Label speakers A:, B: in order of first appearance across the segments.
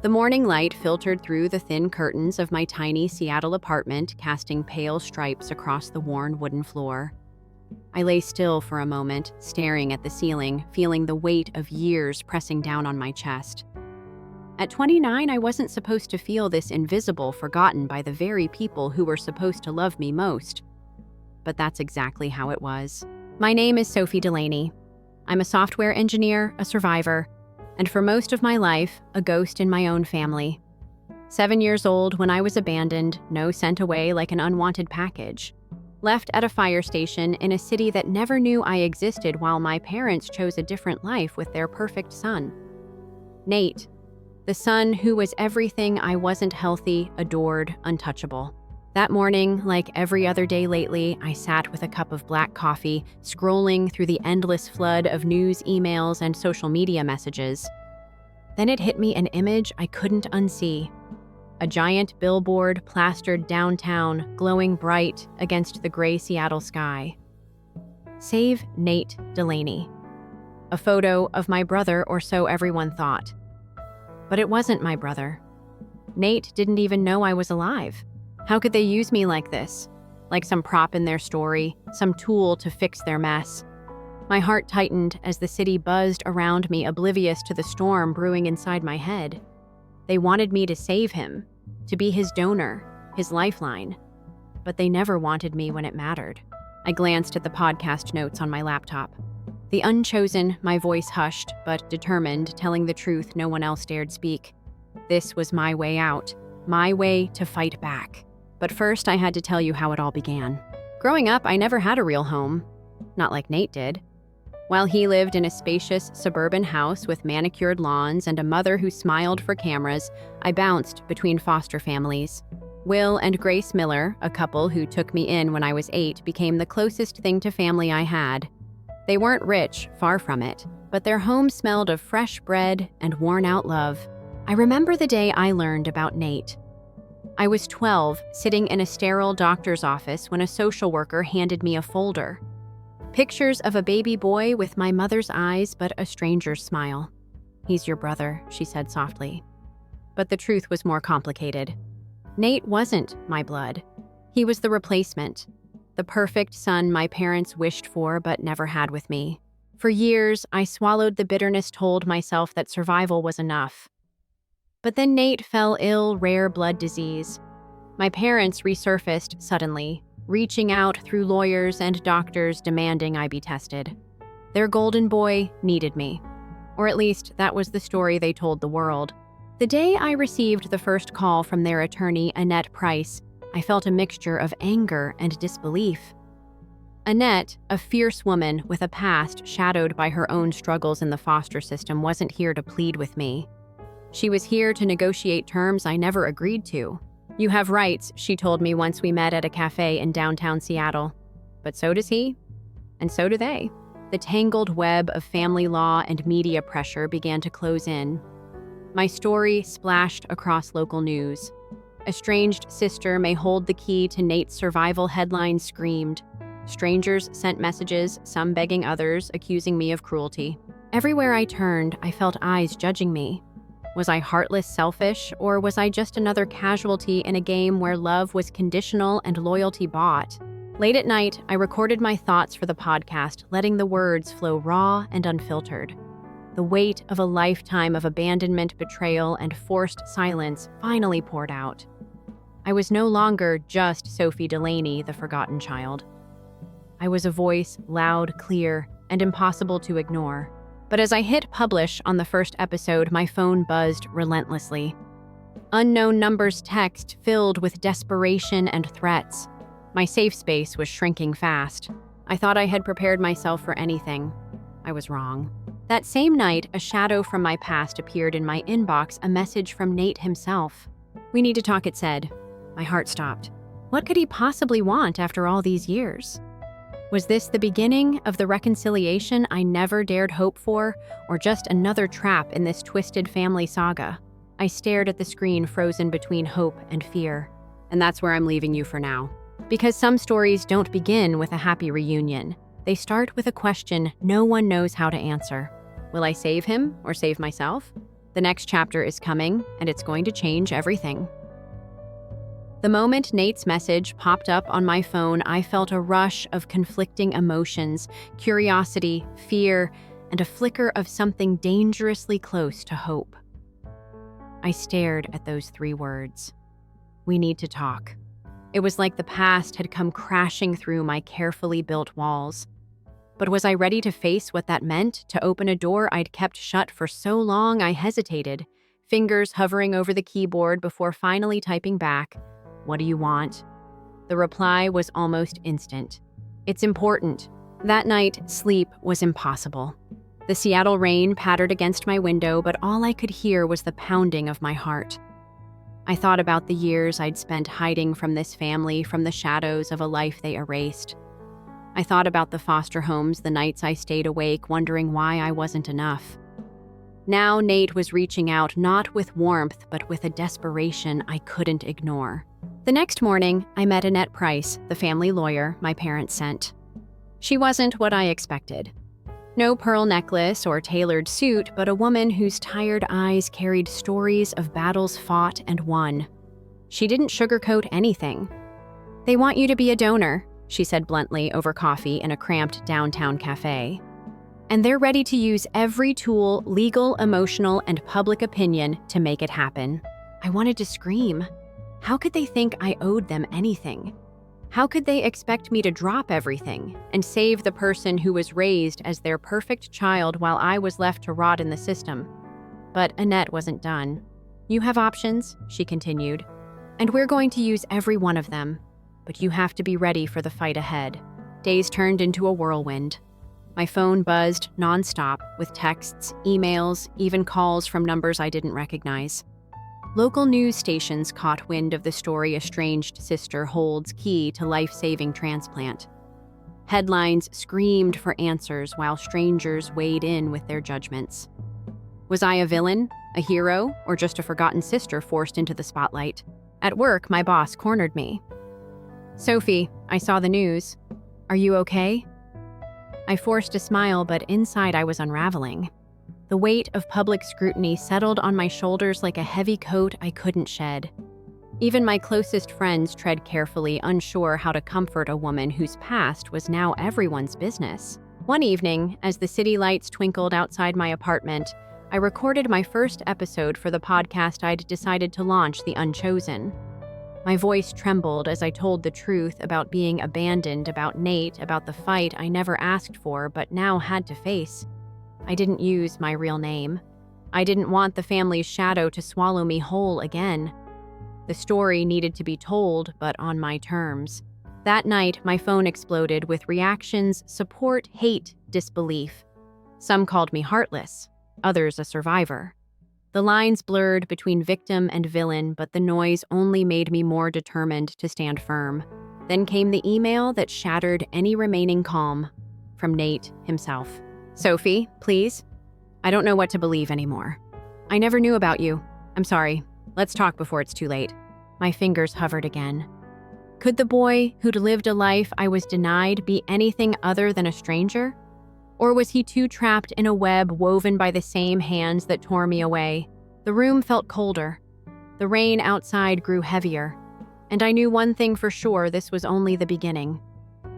A: The morning light filtered through the thin curtains of my tiny Seattle apartment, casting pale stripes across the worn wooden floor. I lay still for a moment, staring at the ceiling, feeling the weight of years pressing down on my chest. At 29, I wasn't supposed to feel this invisible, forgotten by the very people who were supposed to love me most. But that's exactly how it was. My name is Sophie Delaney. I'm a software engineer, a survivor, and for most of my life, a ghost in my own family. 7 years old when I was abandoned, sent away like an unwanted package. Left at a fire station in a city that never knew I existed while my parents chose a different life with their perfect son. Nate, the son who was everything I wasn't: healthy, adored, untouchable. That morning, like every other day lately, I sat with a cup of black coffee, scrolling through the endless flood of news, emails, and social media messages. Then it hit me, an image I couldn't unsee. A giant billboard plastered downtown, glowing bright against the gray Seattle sky. Save Nate Delaney. A photo of my brother, or so everyone thought. But it wasn't my brother. Nate didn't even know I was alive. How could they use me like this? Like some prop in their story, some tool to fix their mess. My heart tightened as the city buzzed around me, oblivious to the storm brewing inside my head. They wanted me to save him, to be his donor, his lifeline. But they never wanted me when it mattered. I glanced at the podcast notes on my laptop. The unchosen, my voice hushed, but determined, telling the truth no one else dared speak. This was my way out, my way to fight back. But first, I had to tell you how it all began. Growing up, I never had a real home. Not like Nate did. While he lived in a spacious suburban house with manicured lawns and a mother who smiled for cameras, I bounced between foster families. Will and Grace Miller, a couple who took me in when I was 8, became the closest thing to family I had. They weren't rich, far from it, but their home smelled of fresh bread and worn-out love. I remember the day I learned about Nate. I was 12, sitting in a sterile doctor's office when a social worker handed me a folder. Pictures of a baby boy with my mother's eyes but a stranger's smile. "He's your brother," she said softly. But the truth was more complicated. Nate wasn't my blood. He was the replacement, the perfect son my parents wished for but never had with me. For years, I swallowed the bitterness, told myself that survival was enough. But then Nate fell ill, rare blood disease. My parents resurfaced suddenly, reaching out through lawyers and doctors demanding I be tested. Their golden boy needed me. Or at least that was the story they told the world. The day I received the first call from their attorney, Annette Price, I felt a mixture of anger and disbelief. Annette, a fierce woman with a past shadowed by her own struggles in the foster system, wasn't here to plead with me. She was here to negotiate terms I never agreed to. "You have rights," she told me once we met at a cafe in downtown Seattle. But so does he, and so do they. The tangled web of family law and media pressure began to close in. My story splashed across local news. Estranged sister may hold the key to Nate's survival, headlines screamed. Strangers sent messages, some begging, others accusing me of cruelty. Everywhere I turned, I felt eyes judging me. Was I heartless, selfish, or was I just another casualty in a game where love was conditional and loyalty bought? Late at night, I recorded my thoughts for the podcast, letting the words flow raw and unfiltered. The weight of a lifetime of abandonment, betrayal, and forced silence finally poured out. I was no longer just Sophie Delaney, the forgotten child. I was a voice, loud, clear, and impossible to ignore. But as I hit publish on the first episode, my phone buzzed relentlessly. Unknown numbers text filled with desperation and threats. My safe space was shrinking fast. I thought I had prepared myself for anything. I was wrong. That same night, a shadow from my past appeared in my inbox, a message from Nate himself. "We need to talk," it said. My heart stopped. What could he possibly want after all these years? Was this the beginning of the reconciliation I never dared hope for, or just another trap in this twisted family saga? I stared at the screen, frozen between hope and fear. And that's where I'm leaving you for now. Because some stories don't begin with a happy reunion. They start with a question no one knows how to answer. Will I save him or save myself? The next chapter is coming, and it's going to change everything. The moment Nate's message popped up on my phone, I felt a rush of conflicting emotions, curiosity, fear, and a flicker of something dangerously close to hope. I stared at those 3 words. We need to talk. It was like the past had come crashing through my carefully built walls. But was I ready to face what that meant, to open a door I'd kept shut for so long I hesitated, fingers hovering over the keyboard before finally typing back, "What do you want?" The reply was almost instant. "It's important." That night, sleep was impossible. The Seattle rain pattered against my window, but all I could hear was the pounding of my heart. I thought about the years I'd spent hiding from this family, from the shadows of a life they erased. I thought about the foster homes, the nights I stayed awake, wondering why I wasn't enough. Now Nate was reaching out, not with warmth, but with a desperation I couldn't ignore. The next morning, I met Annette Price, the family lawyer my parents sent. She wasn't what I expected. No pearl necklace or tailored suit, but a woman whose tired eyes carried stories of battles fought and won. She didn't sugarcoat anything. "They want you to be a donor," she said bluntly over coffee in a cramped downtown cafe. "And they're ready to use every tool, legal, emotional, and public opinion, to make it happen." I wanted to scream. How could they think I owed them anything? How could they expect me to drop everything and save the person who was raised as their perfect child while I was left to rot in the system? But Annette wasn't done. "You have options," she continued, "and we're going to use every one of them. But you have to be ready for the fight ahead." Days turned into a whirlwind. My phone buzzed nonstop with texts, emails, even calls from numbers I didn't recognize. Local news stations caught wind of the story estranged sister holds key to life-saving transplant. Headlines screamed for answers while strangers weighed in with their judgments. Was I a villain, a hero, or just a forgotten sister forced into the spotlight? At work, my boss cornered me. "Sophie, I saw the news. Are you okay?" I forced a smile, but inside I was unraveling. The weight of public scrutiny settled on my shoulders like a heavy coat I couldn't shed. Even my closest friends tread carefully, unsure how to comfort a woman whose past was now everyone's business. One evening, as the city lights twinkled outside my apartment, I recorded my first episode for the podcast I'd decided to launch, The Unchosen. My voice trembled as I told the truth about being abandoned, about Nate, about the fight I never asked for but now had to face. I didn't use my real name. I didn't want the family's shadow to swallow me whole again. The story needed to be told, but on my terms. That night, my phone exploded with reactions: support, hate, disbelief. Some called me heartless, others a survivor. The lines blurred between victim and villain, but the noise only made me more determined to stand firm. Then came the email that shattered any remaining calm, from Nate himself. "Sophie, please. I don't know what to believe anymore. I never knew about you. I'm sorry. Let's talk before it's too late." My fingers hovered again. Could the boy who'd lived a life I was denied be anything other than a stranger? Or was he too trapped in a web woven by the same hands that tore me away? The room felt colder. The rain outside grew heavier. And I knew one thing for sure: this was only the beginning.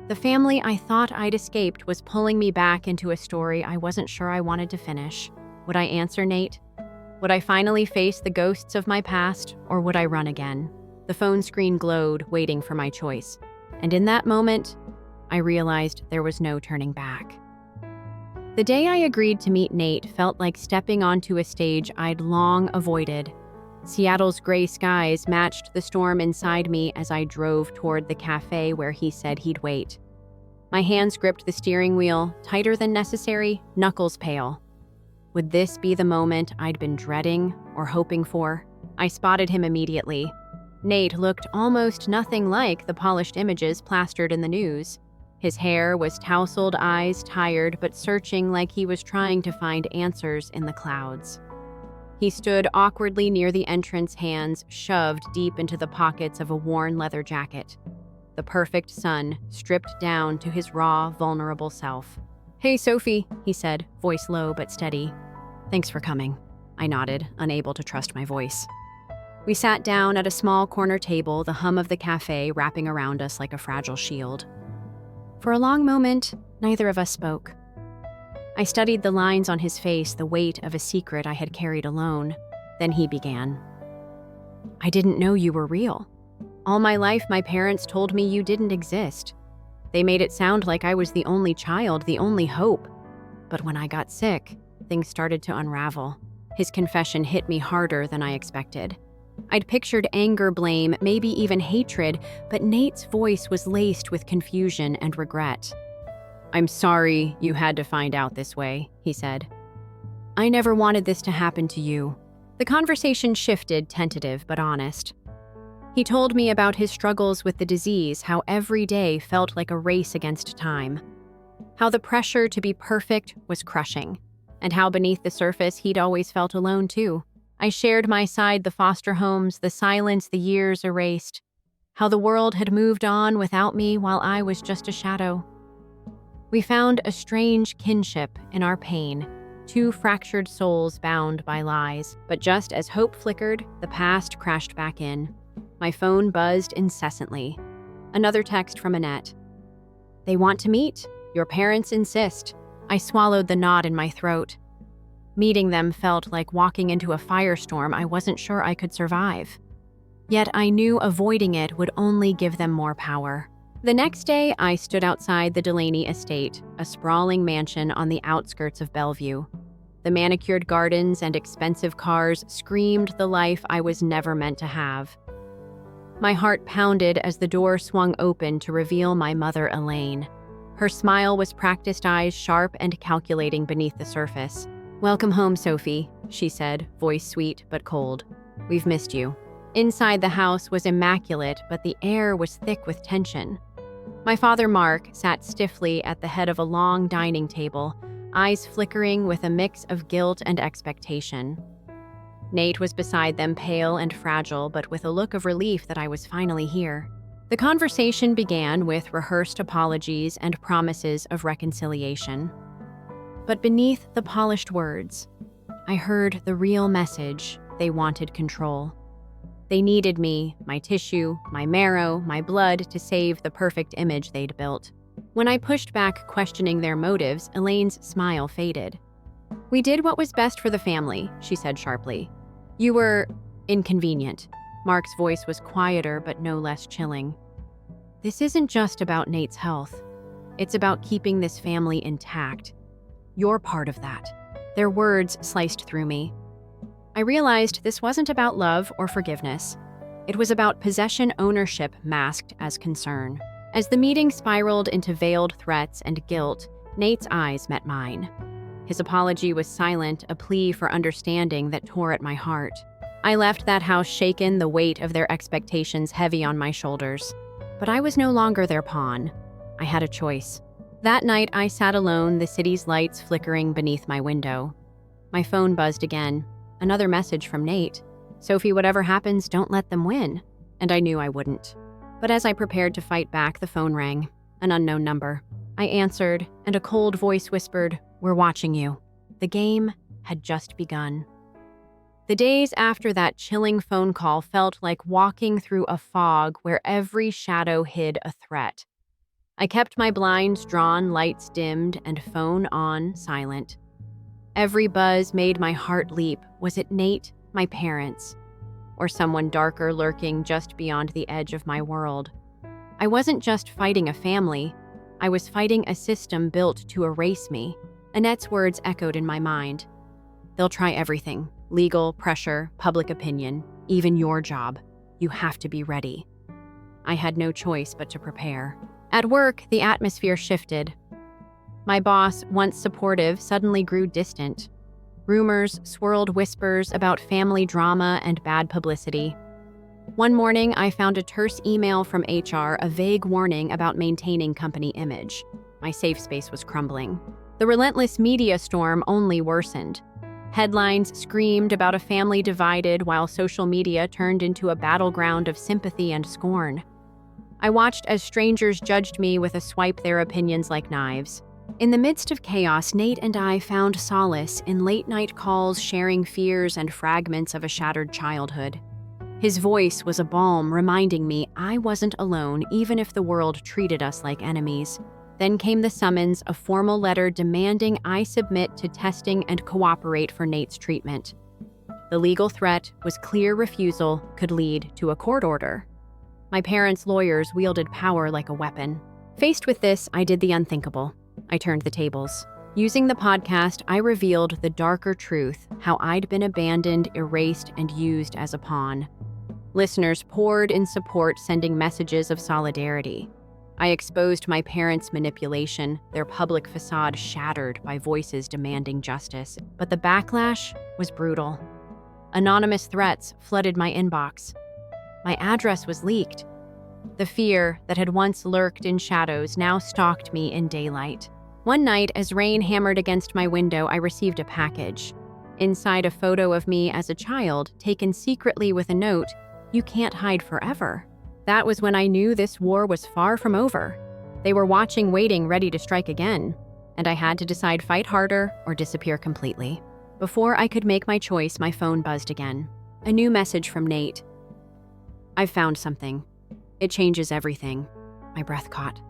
A: The family I thought I'd escaped was pulling me back into a story I wasn't sure I wanted to finish. Would I answer Nate? Would I finally face the ghosts of my past, or would I run again? The phone screen glowed, waiting for my choice. And in that moment, I realized there was no turning back. The day I agreed to meet Nate felt like stepping onto a stage I'd long avoided. Seattle's gray skies matched the storm inside me as I drove toward the cafe where he said he'd wait. My hands gripped the steering wheel, tighter than necessary, knuckles pale. Would this be the moment I'd been dreading or hoping for? I spotted him immediately. Nate looked almost nothing like the polished images plastered in the news. His hair was tousled, eyes tired but searching, like he was trying to find answers in the clouds. He stood awkwardly near the entrance, hands shoved deep into the pockets of a worn leather jacket. The perfect son, stripped down to his raw, vulnerable self. "Hey, Sophie," he said, voice low but steady. "Thanks for coming." I nodded, unable to trust my voice. We sat down at a small corner table, the hum of the cafe wrapping around us like a fragile shield. For a long moment, neither of us spoke. I studied the lines on his face, the weight of a secret I had carried alone. Then he began. I didn't know you were real. All my life, my parents told me you didn't exist. They made it sound like I was the only child, the only hope. But when I got sick, things started to unravel. His confession hit me harder than I expected. I'd pictured anger, blame, maybe even hatred, but Nate's voice was laced with confusion and regret. I'm sorry you had to find out this way, he said. I never wanted this to happen to you. The conversation shifted, tentative but honest. He told me about his struggles with the disease, how every day felt like a race against time, how the pressure to be perfect was crushing, and how beneath the surface he'd always felt alone too. I shared my side, the foster homes, the silence, the years erased, how the world had moved on without me while I was just a shadow. We found a strange kinship in our pain, two fractured souls bound by lies. But just as hope flickered, the past crashed back in. My phone buzzed incessantly. Another text from Annette. They want to meet. Your parents insist. I swallowed the knot in my throat. Meeting them felt like walking into a firestorm I wasn't sure I could survive. Yet I knew avoiding it would only give them more power. The next day, I stood outside the Delaney estate, a sprawling mansion on the outskirts of Bellevue. The manicured gardens and expensive cars screamed the life I was never meant to have. My heart pounded as the door swung open to reveal my mother, Elaine. Her smile was practiced eyes, sharp and calculating beneath the surface. Welcome home, Sophie, she said, voice sweet but cold. We've missed you. Inside the house was immaculate, but the air was thick with tension. My father, Mark, sat stiffly at the head of a long dining table, eyes flickering with a mix of guilt and expectation. Nate was beside them, pale and fragile, but with a look of relief that I was finally here. The conversation began with rehearsed apologies and promises of reconciliation. But beneath the polished words, I heard the real message: they wanted control. They needed me, my tissue, my marrow, my blood to save the perfect image they'd built. When I pushed back, questioning their motives, Elaine's smile faded. We did what was best for the family, she said sharply. You were inconvenient. Mark's voice was quieter but no less chilling. This isn't just about Nate's health. It's about keeping this family intact. You're part of that. Their words sliced through me. I realized this wasn't about love or forgiveness. It was about possession ownership masked as concern. As the meeting spiraled into veiled threats and guilt, Nate's eyes met mine. His apology was silent, a plea for understanding that tore at my heart. I left that house shaken, the weight of their expectations heavy on my shoulders. But I was no longer their pawn. I had a choice. That night, I sat alone, the city's lights flickering beneath my window. My phone buzzed again. Another message from Nate. Sophie, whatever happens, don't let them win. And I knew I wouldn't. But as I prepared to fight back, the phone rang. An unknown number. I answered, and a cold voice whispered, We're watching you. The game had just begun. The days after that chilling phone call felt like walking through a fog where every shadow hid a threat. I kept my blinds drawn, lights dimmed, and phone on, silent. Every buzz made my heart leap. Was it Nate, my parents, or someone darker lurking just beyond the edge of my world? I wasn't just fighting a family. I was fighting a system built to erase me. Annette's words echoed in my mind. They'll try everything. Legal, pressure, public opinion, even your job. You have to be ready. I had no choice but to prepare. At work, the atmosphere shifted. My boss, once supportive, suddenly grew distant. Rumors swirled whispers about family drama and bad publicity. One morning, I found a terse email from HR, a vague warning about maintaining company image. My safe space was crumbling. The relentless media storm only worsened. Headlines screamed about a family divided while social media turned into a battleground of sympathy and scorn. I watched as strangers judged me with a swipe, their opinions like knives. In the midst of chaos, Nate and I found solace in late-night calls, sharing fears and fragments of a shattered childhood. His voice was a balm, reminding me I wasn't alone, even if the world treated us like enemies. Then came the summons, a formal letter demanding I submit to testing and cooperate for Nate's treatment. The legal threat was clear refusal could lead to a court order. My parents' lawyers wielded power like a weapon. Faced with this, I did the unthinkable. I turned the tables. Using the podcast, I revealed the darker truth, how I'd been abandoned, erased, and used as a pawn. Listeners poured in support, sending messages of solidarity. I exposed my parents' manipulation, their public facade shattered by voices demanding justice. But the backlash was brutal. Anonymous threats flooded my inbox. My address was leaked. The fear that had once lurked in shadows now stalked me in daylight. One night, as rain hammered against my window, I received a package. Inside, a photo of me as a child, taken secretly with a note, "You can't hide forever." That was when I knew this war was far from over. They were watching, waiting, ready to strike again. And I had to decide, fight harder or disappear completely. Before I could make my choice, my phone buzzed again. A new message from Nate. "I've found something. It changes everything." My breath caught.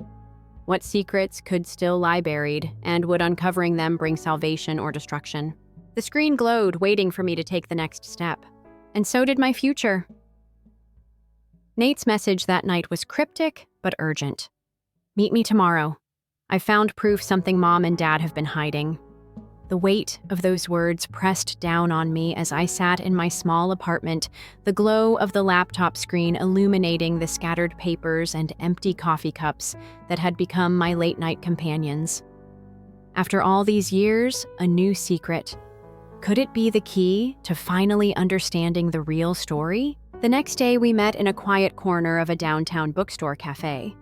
A: What secrets could still lie buried, and would uncovering them bring salvation or destruction? The screen glowed, waiting for me to take the next step. And so did my future. Nate's message that night was cryptic, but urgent. "Meet me tomorrow. I found proof something Mom and Dad have been hiding." The weight of those words pressed down on me as I sat in my small apartment, the glow of the laptop screen illuminating the scattered papers and empty coffee cups that had become my late-night companions. After all these years, a new secret. Could it be the key to finally understanding the real story? The next day, we met in a quiet corner of a downtown bookstore cafe.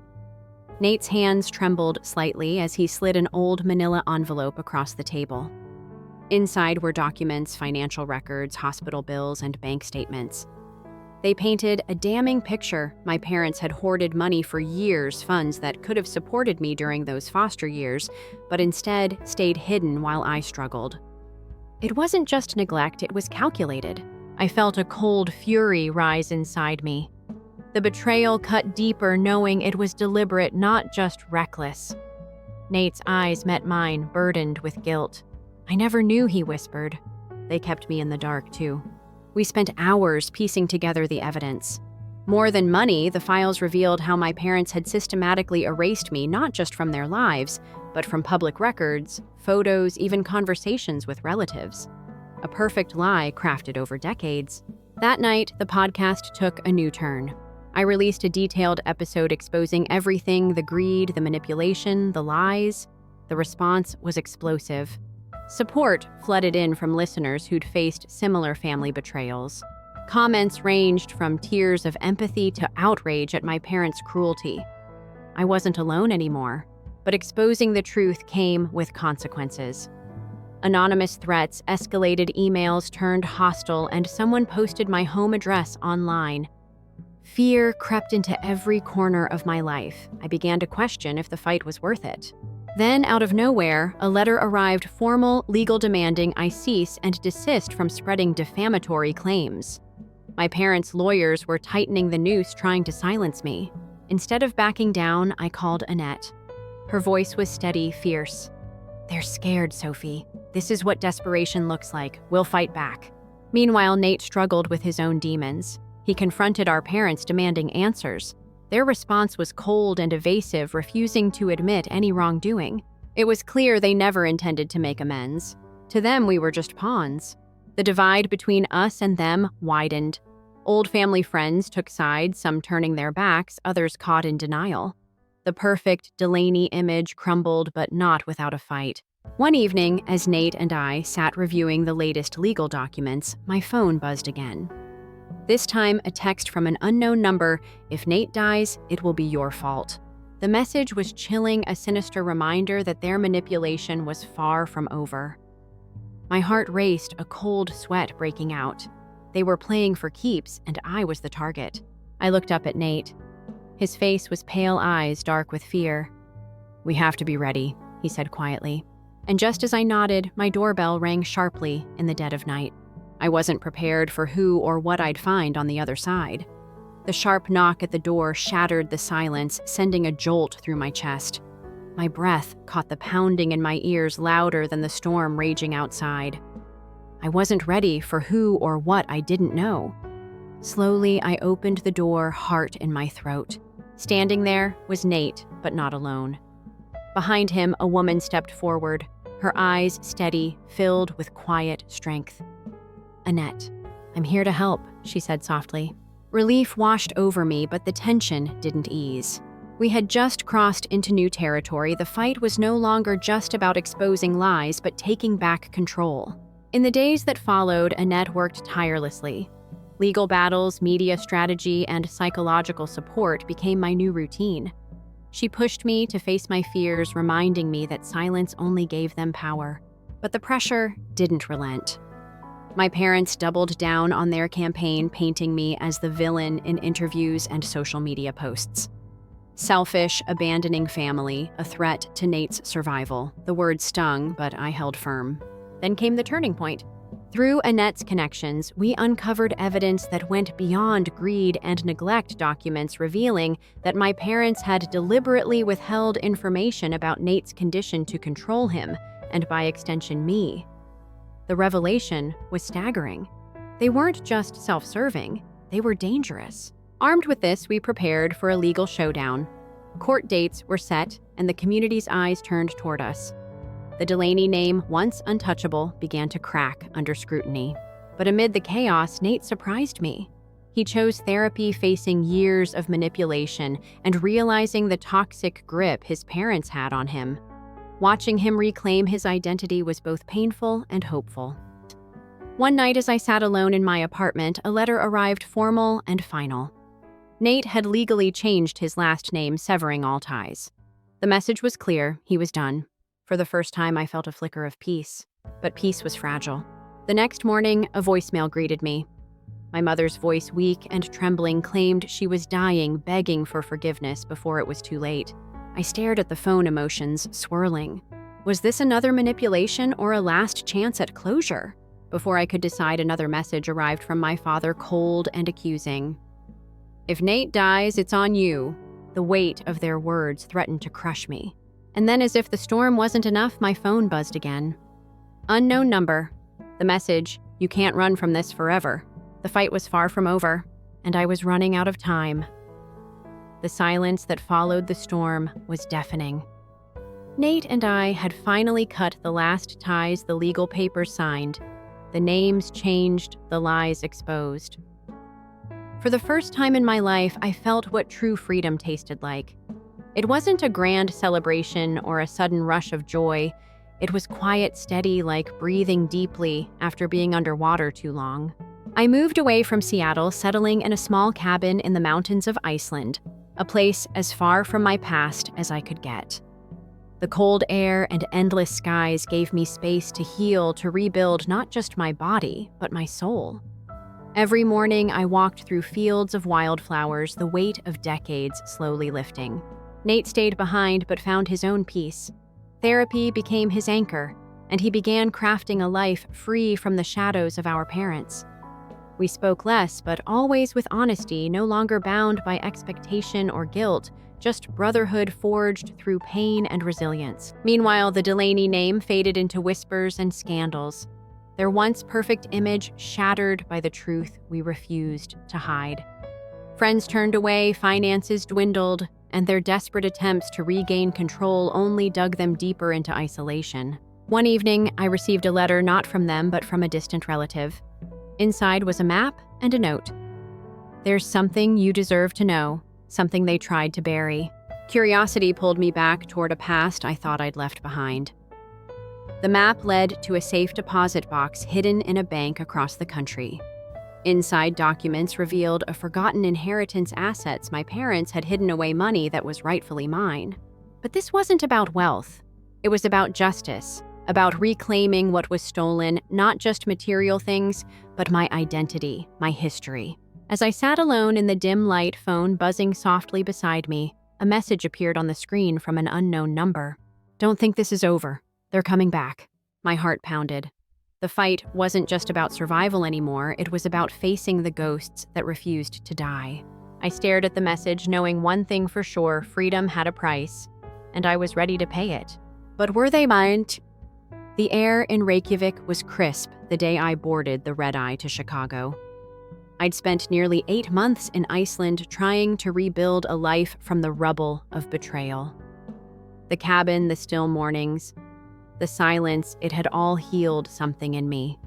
A: Nate's hands trembled slightly as he slid an old manila envelope across the table. Inside were documents, financial records, hospital bills, and bank statements. They painted a damning picture. My parents had hoarded money for years, funds that could have supported me during those foster years, but instead stayed hidden while I struggled. It wasn't just neglect, it was calculated. I felt a cold fury rise inside me. The betrayal cut deeper, knowing it was deliberate, not just reckless. Nate's eyes met mine, burdened with guilt. "I never knew," he whispered. They kept me in the dark, too. We spent hours piecing together the evidence. More than money, the files revealed how my parents had systematically erased me, not just from their lives, but from public records, photos, even conversations with relatives. A perfect lie crafted over decades. That night, the podcast took a new turn. I released a detailed episode exposing everything: the greed, the manipulation, the lies. The response was explosive. Support flooded in from listeners who'd faced similar family betrayals. Comments ranged from tears of empathy to outrage at my parents' cruelty. I wasn't alone anymore, but exposing the truth came with consequences. Anonymous threats, escalated emails turned hostile, and someone posted my home address online. Fear crept into every corner of my life. I began to question if the fight was worth it. Then, out of nowhere, a letter arrived, formal, legal, demanding I cease and desist from spreading defamatory claims. My parents' lawyers were tightening the noose, trying to silence me. Instead of backing down, I called Annette. Her voice was steady, fierce. "They're scared, Sophie. This is what desperation looks like. We'll fight back." Meanwhile, Nate struggled with his own demons. He confronted our parents, demanding answers. Their response was cold and evasive, refusing to admit any wrongdoing. It was clear they never intended to make amends. To them, we were just pawns. The divide between us and them widened. Old family friends took sides, some turning their backs, others caught in denial. The perfect Delaney image crumbled, but not without a fight. One evening, as Nate and I sat reviewing the latest legal documents, my phone buzzed again. This time, a text from an unknown number: "If Nate dies, it will be your fault." The message was chilling, a sinister reminder that their manipulation was far from over. My heart raced, a cold sweat breaking out. They were playing for keeps, and I was the target. I looked up at Nate. His face was pale eyes, dark with fear. "We have to be ready. he said quietly. And just as I nodded, my doorbell rang sharply in the dead of night. I wasn't prepared for who or what I'd find on the other side. The sharp knock at the door shattered the silence, sending a jolt through my chest. My breath caught the pounding in my ears louder than the storm raging outside. I wasn't ready for who or what I didn't know. Slowly, I opened the door, heart in my throat. Standing there was Nate, but not alone. Behind him, a woman stepped forward, her eyes steady, filled with quiet strength. "Annette, I'm here to help," she said softly. Relief washed over me, but the tension didn't ease. We had just crossed into new territory. The fight was no longer just about exposing lies, but taking back control. In the days that followed, Annette worked tirelessly. Legal battles, media strategy, and psychological support became my new routine. She pushed me to face my fears, reminding me that silence only gave them power. But the pressure didn't relent. My parents doubled down on their campaign, painting me as the villain in interviews and social media posts. Selfish, abandoning family, a threat to Nate's survival. The word stung, but I held firm. Then came the turning point. Through Annette's connections, we uncovered evidence that went beyond greed and neglect, documents revealing that my parents had deliberately withheld information about Nate's condition to control him, and by extension me. The revelation was staggering. They weren't just self-serving, they were dangerous. Armed with this, we prepared for a legal showdown. Court dates were set, and the community's eyes turned toward us. The Delaney name, once untouchable, began to crack under scrutiny. But amid the chaos, Nate surprised me. He chose therapy, facing years of manipulation and realizing the toxic grip his parents had on him. Watching him reclaim his identity was both painful and hopeful. One night as I sat alone in my apartment, a letter arrived, formal and final. Nate had legally changed his last name, severing all ties. The message was clear, he was done. For the first time, I felt a flicker of peace. But peace was fragile. The next morning, a voicemail greeted me. My mother's voice, weak and trembling, claimed she was dying, begging for forgiveness before it was too late. I stared at the phone, emotions swirling. Was this another manipulation or a last chance at closure? Before I could decide, another message arrived from my father, cold and accusing. "If Nate dies, it's on you." The weight of their words threatened to crush me. And then, as if the storm wasn't enough, my phone buzzed again. Unknown number. The message, "You can't run from this forever." The fight was far from over, and I was running out of time. The silence that followed the storm was deafening. Nate and I had finally cut the last ties, the legal papers signed. The names changed, the lies exposed. For the first time in my life, I felt what true freedom tasted like. It wasn't a grand celebration or a sudden rush of joy. It was quiet, steady, like breathing deeply after being underwater too long. I moved away from Seattle, settling in a small cabin in the mountains of Iceland, a place as far from my past as I could get. The cold air and endless skies gave me space to heal, to rebuild not just my body, but my soul. Every morning, I walked through fields of wildflowers, the weight of decades slowly lifting. Nate stayed behind but found his own peace. Therapy became his anchor, and he began crafting a life free from the shadows of our parents. We spoke less, but always with honesty, no longer bound by expectation or guilt, just brotherhood forged through pain and resilience. Meanwhile, the Delaney name faded into whispers and scandals, their once perfect image shattered by the truth we refused to hide. Friends turned away, finances dwindled, and their desperate attempts to regain control only dug them deeper into isolation. One evening, I received a letter not from them but from a distant relative. Inside was a map and a note. "There's something you deserve to know, something they tried to bury." Curiosity pulled me back toward a past I thought I'd left behind. The map led to a safe deposit box hidden in a bank across the country. Inside, documents revealed a forgotten inheritance, assets my parents had hidden away, money that was rightfully mine. But this wasn't about wealth. It was about justice, about reclaiming what was stolen, not just material things, but my identity, my history. As I sat alone in the dim light, phone buzzing softly beside me, a message appeared on the screen from an unknown number. Don't think this is over. They're coming back. My heart pounded. The fight wasn't just about survival anymore, it was about facing the ghosts that refused to die. I stared at the message, knowing one thing for sure: freedom had a price, and I was ready to pay it. But were they mine? The air in Reykjavik was crisp the day I boarded the red-eye to Chicago. I'd spent nearly 8 months in Iceland trying to rebuild a life from the rubble of betrayal. The cabin, the still mornings, the silence, it had all healed something in me.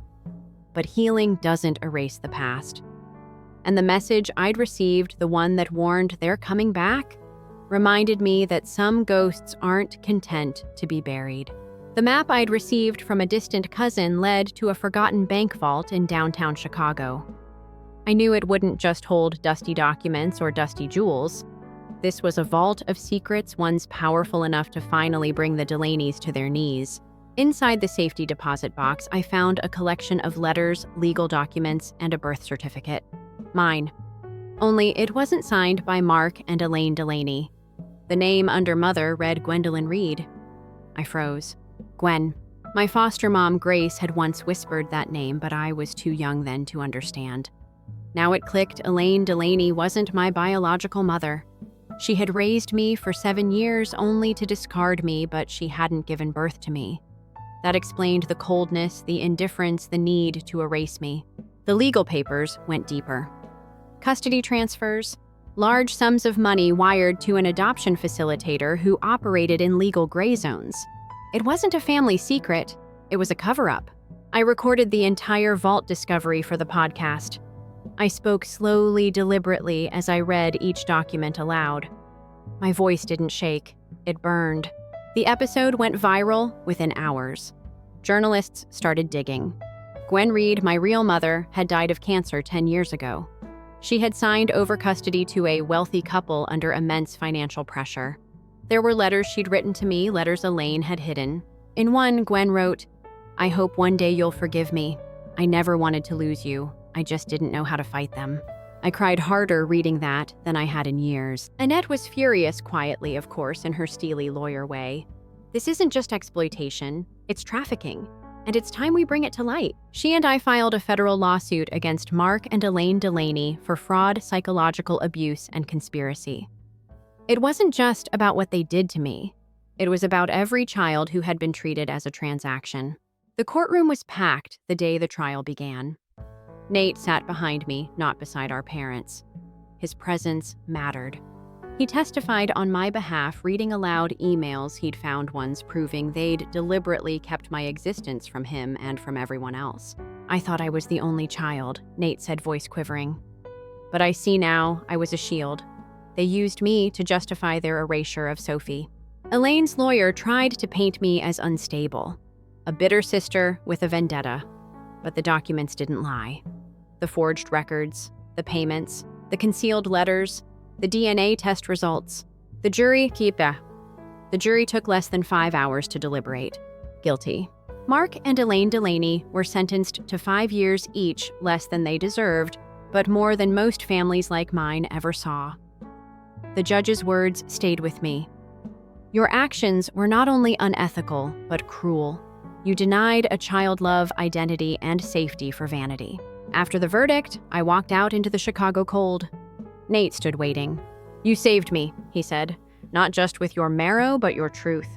A: But healing doesn't erase the past. And the message I'd received, the one that warned they're coming back, reminded me that some ghosts aren't content to be buried. The map I'd received from a distant cousin led to a forgotten bank vault in downtown Chicago. I knew it wouldn't just hold dusty documents or dusty jewels. This was a vault of secrets, ones powerful enough to finally bring the Delaney's to their knees. Inside the safety deposit box, I found a collection of letters, legal documents, and a birth certificate. Mine. Only it wasn't signed by Mark and Elaine Delaney. The name under mother read Gwendolyn Reed. I froze. Gwen. My foster mom, Grace, had once whispered that name, but I was too young then to understand. Now it clicked. Elaine Delaney wasn't my biological mother. She had raised me for 7 years only to discard me, but she hadn't given birth to me. That explained the coldness, the indifference, the need to erase me. The legal papers went deeper. Custody transfers, large sums of money wired to an adoption facilitator who operated in legal gray zones. It wasn't a family secret, it was a cover-up. I recorded the entire vault discovery for the podcast. I spoke slowly, deliberately, as I read each document aloud. My voice didn't shake, it burned. The episode went viral within hours. Journalists started digging. Gwen Reed, my real mother, had died of cancer 10 years ago. She had signed over custody to a wealthy couple under immense financial pressure. There were letters she'd written to me, letters Elaine had hidden. In one, Gwen wrote, "I hope one day you'll forgive me. I never wanted to lose you. I just didn't know how to fight them." I cried harder reading that than I had in years. Annette was furious, quietly, of course, in her steely lawyer way. This isn't just exploitation, it's trafficking. And it's time we bring it to light. She and I filed a federal lawsuit against Mark and Elaine Delaney for fraud, psychological abuse, and conspiracy. It wasn't just about what they did to me. It was about every child who had been treated as a transaction. The courtroom was packed the day the trial began. Nate sat behind me, not beside our parents. His presence mattered. He testified on my behalf, reading aloud emails he'd found, ones proving they'd deliberately kept my existence from him and from everyone else. "I thought I was the only child," Nate said, voice quivering. "But I see now I was a shield. They used me to justify their erasure of Sophie." Elaine's lawyer tried to paint me as unstable, a bitter sister with a vendetta. But the documents didn't lie. The forged records, the payments, the concealed letters, the DNA test results. The jury took less than 5 hours to deliberate. Guilty. Mark and Elaine Delaney were sentenced to 5 years each, less than they deserved, but more than most families like mine ever saw. The judge's words stayed with me. "Your actions were not only unethical, but cruel. You denied a child love, identity, and safety for vanity." After the verdict, I walked out into the Chicago cold. Nate stood waiting. "You saved me," he said, "not just with your marrow, but your truth."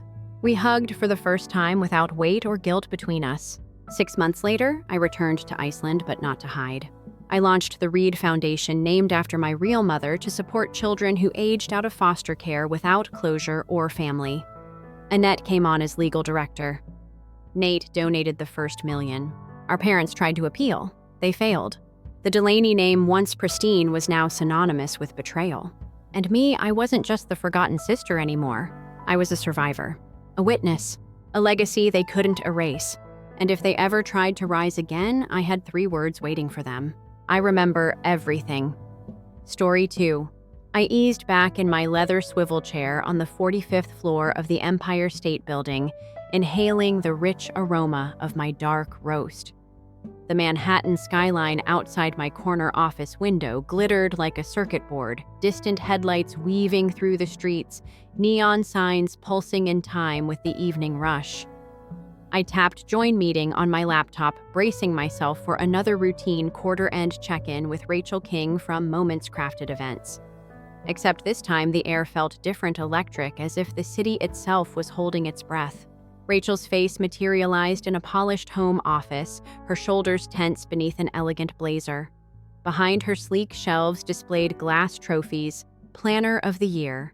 A: We hugged for the first time without weight or guilt between us. 6 months later, I returned to Iceland, but not to hide. I launched the Reed Foundation, named after my real mother, to support children who aged out of foster care without closure or family. Annette came on as legal director. Nate donated the first $1 million. Our parents tried to appeal. They failed. The Delaney name, once pristine, was now synonymous with betrayal. And me, I wasn't just the forgotten sister anymore. I was a survivor, a witness, a legacy they couldn't erase. And if they ever tried to rise again, I had 3 words waiting for them. I remember everything. Story 2. I eased back in my leather swivel chair on the 45th floor of the Empire State Building, inhaling the rich aroma of my dark roast. The Manhattan skyline outside my corner office window glittered like a circuit board, distant headlights weaving through the streets, neon signs pulsing in time with the evening rush. I tapped Join Meeting on my laptop, bracing myself for another routine quarter-end check-in with Rachel King from Moments Crafted Events. Except this time the air felt different, electric, as if the city itself was holding its breath. Rachel's face materialized in a polished home office, her shoulders tense beneath an elegant blazer. Behind her sleek shelves displayed glass trophies, Planner of the Year,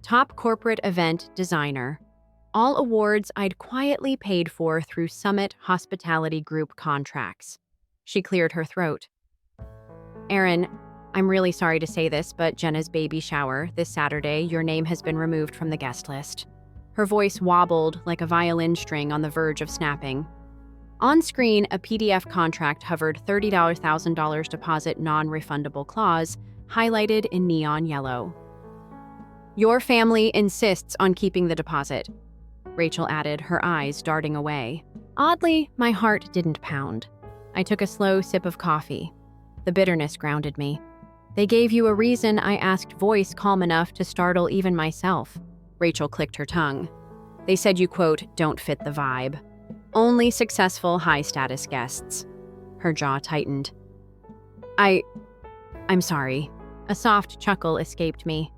A: Top Corporate Event Designer, all awards I'd quietly paid for through Summit Hospitality Group contracts. She cleared her throat. "Erin, I'm really sorry to say this, but Jenna's baby shower this Saturday, your name has been removed from the guest list." Her voice wobbled like a violin string on the verge of snapping. On screen, a PDF contract hovered, $30,000 deposit non-refundable clause, highlighted in neon yellow. "Your family insists on keeping the deposit," Rachel added, her eyes darting away. Oddly, my heart didn't pound. I took a slow sip of coffee. The bitterness grounded me. "They gave you a reason," I asked, voice calm enough to startle even myself. Rachel clicked her tongue. "They said you, quote, don't fit the vibe. Only successful high-status guests." Her jaw tightened. I'm sorry." A soft chuckle escaped me.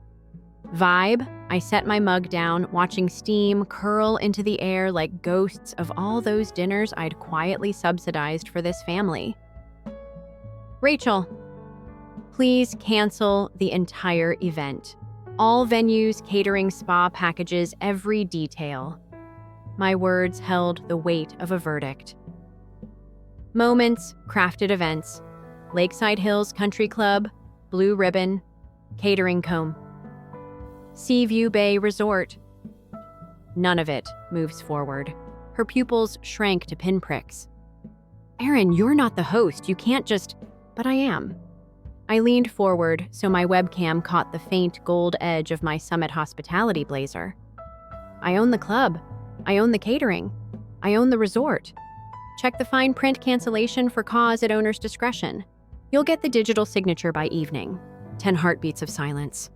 A: "Vibe?" I set my mug down, watching steam curl into the air like ghosts of all those dinners I'd quietly subsidized for this family. "Rachel, please cancel the entire event. All venues, catering, spa packages, every detail." My words held the weight of a verdict. Moments, Crafted Events, Lakeside Hills Country Club, Blue Ribbon, Catering Comb, Seaview Bay Resort. None of it moves forward. Her pupils shrank to pinpricks. "Erin, you're not the host. You can't just..." "But I am." I leaned forward so my webcam caught the faint gold edge of my Summit Hospitality blazer. "I own the club. I own the catering. I own the resort. Check the fine print cancellation for cause at owner's discretion. You'll get the digital signature by evening." 10 heartbeats of silence.